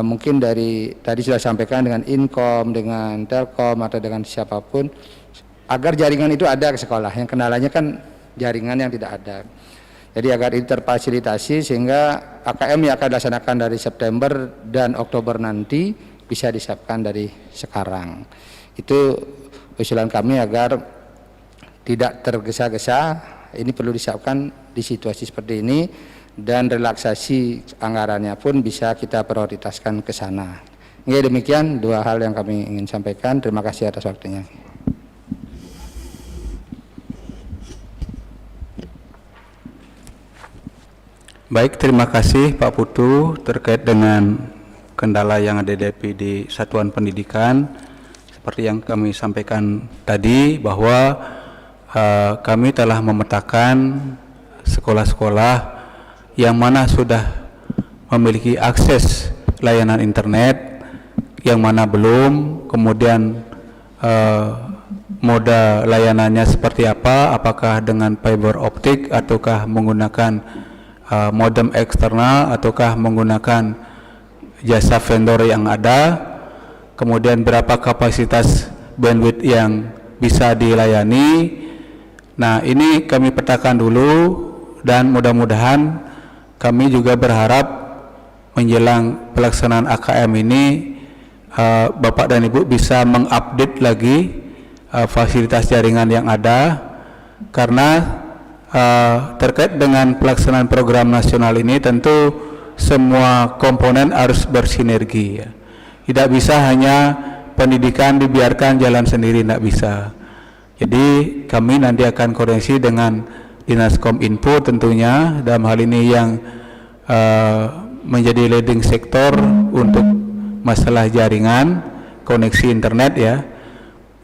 mungkin dari tadi sudah sampaikan dengan Inkom, dengan Telkom atau dengan siapapun, agar jaringan itu ada ke sekolah. Yang kendalanya kan jaringan yang tidak ada. Jadi agar ini terfasilitasi sehingga AKM yang akan dilaksanakan dari September dan Oktober nanti bisa disiapkan dari sekarang. Itu usulan kami agar tidak tergesa-gesa, ini perlu disiapkan di situasi seperti ini, dan relaksasi anggarannya pun bisa kita prioritaskan ke sana. Ya, demikian dua hal yang kami ingin sampaikan. Terima kasih atas waktunya. Baik, terima kasih Pak Putu terkait dengan kendala yang ada di satuan pendidikan. Seperti yang kami sampaikan tadi bahwa kami telah memetakan sekolah-sekolah yang mana sudah memiliki akses layanan internet, yang mana belum, kemudian moda layanannya seperti apa, apakah dengan fiber optik ataukah menggunakan modem eksternal ataukah menggunakan jasa vendor yang ada, kemudian berapa kapasitas bandwidth yang bisa dilayani. Nah, ini kami petakan dulu, dan mudah-mudahan kami juga berharap menjelang pelaksanaan AKM ini Bapak dan Ibu bisa mengupdate lagi fasilitas jaringan yang ada, karena terkait dengan pelaksanaan program nasional ini tentu semua komponen harus bersinergi ya. Tidak bisa hanya pendidikan dibiarkan jalan sendiri, tidak bisa. Jadi kami nanti akan koordinasi dengan Dinas Kominfo tentunya dalam hal ini yang menjadi leading sektor untuk masalah jaringan koneksi internet ya,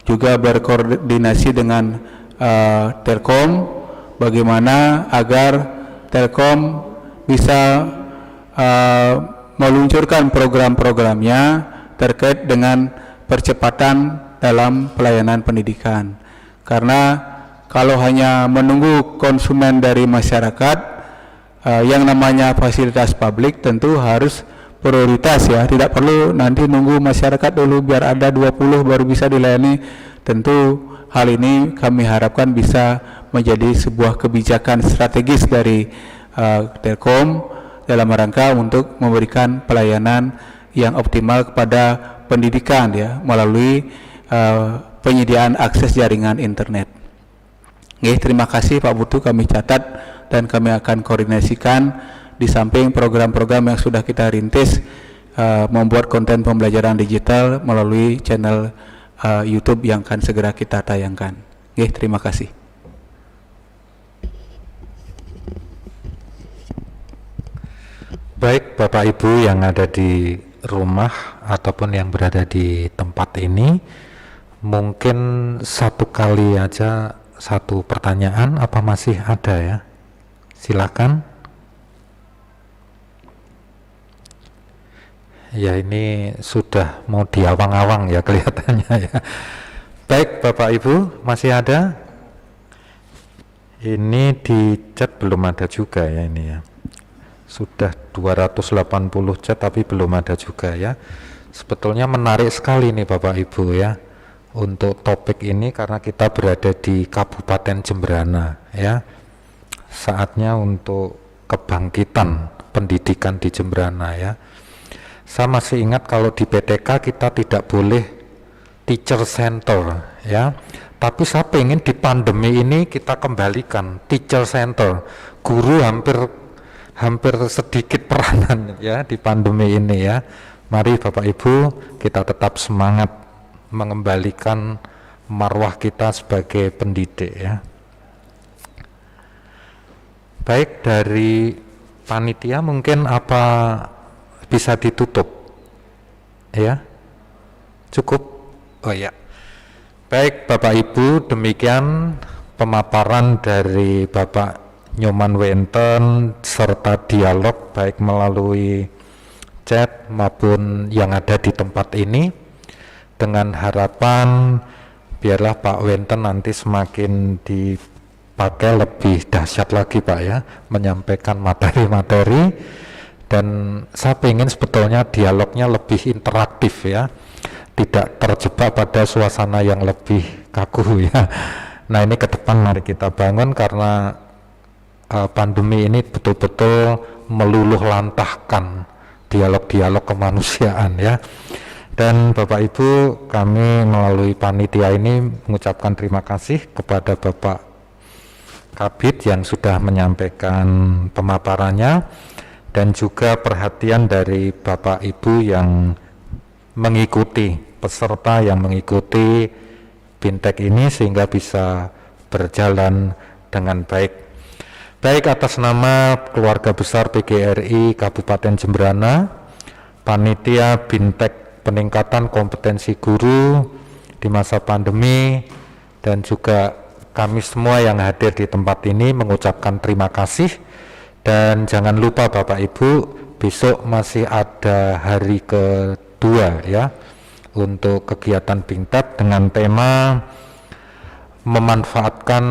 juga berkoordinasi dengan Telkom bagaimana agar Telkom bisa meluncurkan program-programnya terkait dengan percepatan dalam pelayanan pendidikan. Karena kalau hanya menunggu konsumen dari masyarakat, yang namanya fasilitas publik tentu harus prioritas ya, tidak perlu nanti nunggu masyarakat dulu biar ada 20 baru bisa dilayani. Tentu hal ini kami harapkan bisa menjadi sebuah kebijakan strategis dari Telkom dalam rangka untuk memberikan pelayanan yang optimal kepada pendidikan ya, melalui penyediaan akses jaringan internet. Oke, terima kasih Pak Putu, kami catat dan kami akan koordinasikan di samping program-program yang sudah kita rintis, membuat konten pembelajaran digital melalui channel YouTube yang akan segera kita tayangkan. Oke, terima kasih. Baik Bapak Ibu yang ada di rumah ataupun yang berada di tempat ini, mungkin satu kali aja satu pertanyaan, apa masih ada ya? Silakan. Ya, ini sudah mau diawang-awang ya kelihatannya ya. Baik Bapak Ibu, masih ada? Ini di chat belum ada juga ya ini ya. Sudah 280 chat tapi belum ada juga ya. Sebetulnya menarik sekali nih Bapak Ibu ya untuk topik ini, karena kita berada di Kabupaten Jemberana ya. Saatnya untuk kebangkitan pendidikan di Jemberana ya. Saya masih ingat kalau di PTK kita tidak boleh teacher center ya. Tapi saya pengen di pandemi ini kita kembalikan teacher center. Guru hampir sedikit peranan ya di pandemi ini ya. Mari Bapak Ibu kita tetap semangat mengembalikan marwah kita sebagai pendidik ya. Baik, dari panitia mungkin apa bisa ditutup ya? Cukup? Oh ya. Baik Bapak Ibu, demikian pemaparan dari Bapak Nyoman Wenten serta dialog baik melalui chat maupun yang ada di tempat ini, dengan harapan biarlah Pak Wenten nanti semakin dipakai lebih dahsyat lagi Pak ya, menyampaikan materi-materi, dan saya ingin sebetulnya dialognya lebih interaktif ya, tidak terjebak pada suasana yang lebih kaku ya. Nah, ini ke depan mari kita bangun, karena pandemi ini betul-betul meluluh lantahkan dialog-dialog kemanusiaan ya. Dan Bapak Ibu, kami melalui panitia ini mengucapkan terima kasih kepada Bapak Kabid yang sudah menyampaikan pemaparannya, dan juga perhatian dari Bapak Ibu yang mengikuti, peserta yang mengikuti BINTEK ini sehingga bisa berjalan dengan baik. Baik, atas nama keluarga besar PGRI Kabupaten Jemberana, panitia BINTEK peningkatan kompetensi guru di masa pandemi, dan juga kami semua yang hadir di tempat ini mengucapkan terima kasih. Dan jangan lupa Bapak Ibu, besok masih ada hari kedua ya untuk kegiatan BINTEK dengan tema memanfaatkan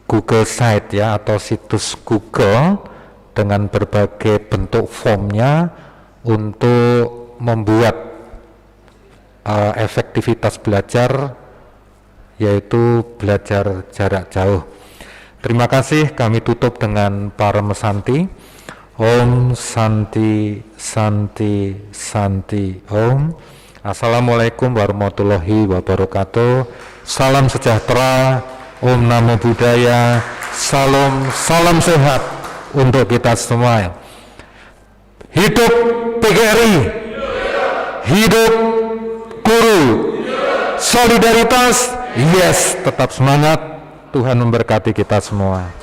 Google Site ya, atau situs Google dengan berbagai bentuk formnya untuk membuat efektivitas belajar, yaitu belajar jarak jauh. Terima kasih, kami tutup dengan Paramesanti. Om Santi Santi Santi Om. Assalamualaikum warahmatullahi wabarakatuh. Salam sejahtera, Om Namo Buddhaya, salam sehat untuk kita semua. Hidup PGRI, hidup guru, solidaritas, yes, tetap semangat. Tuhan memberkati kita semua.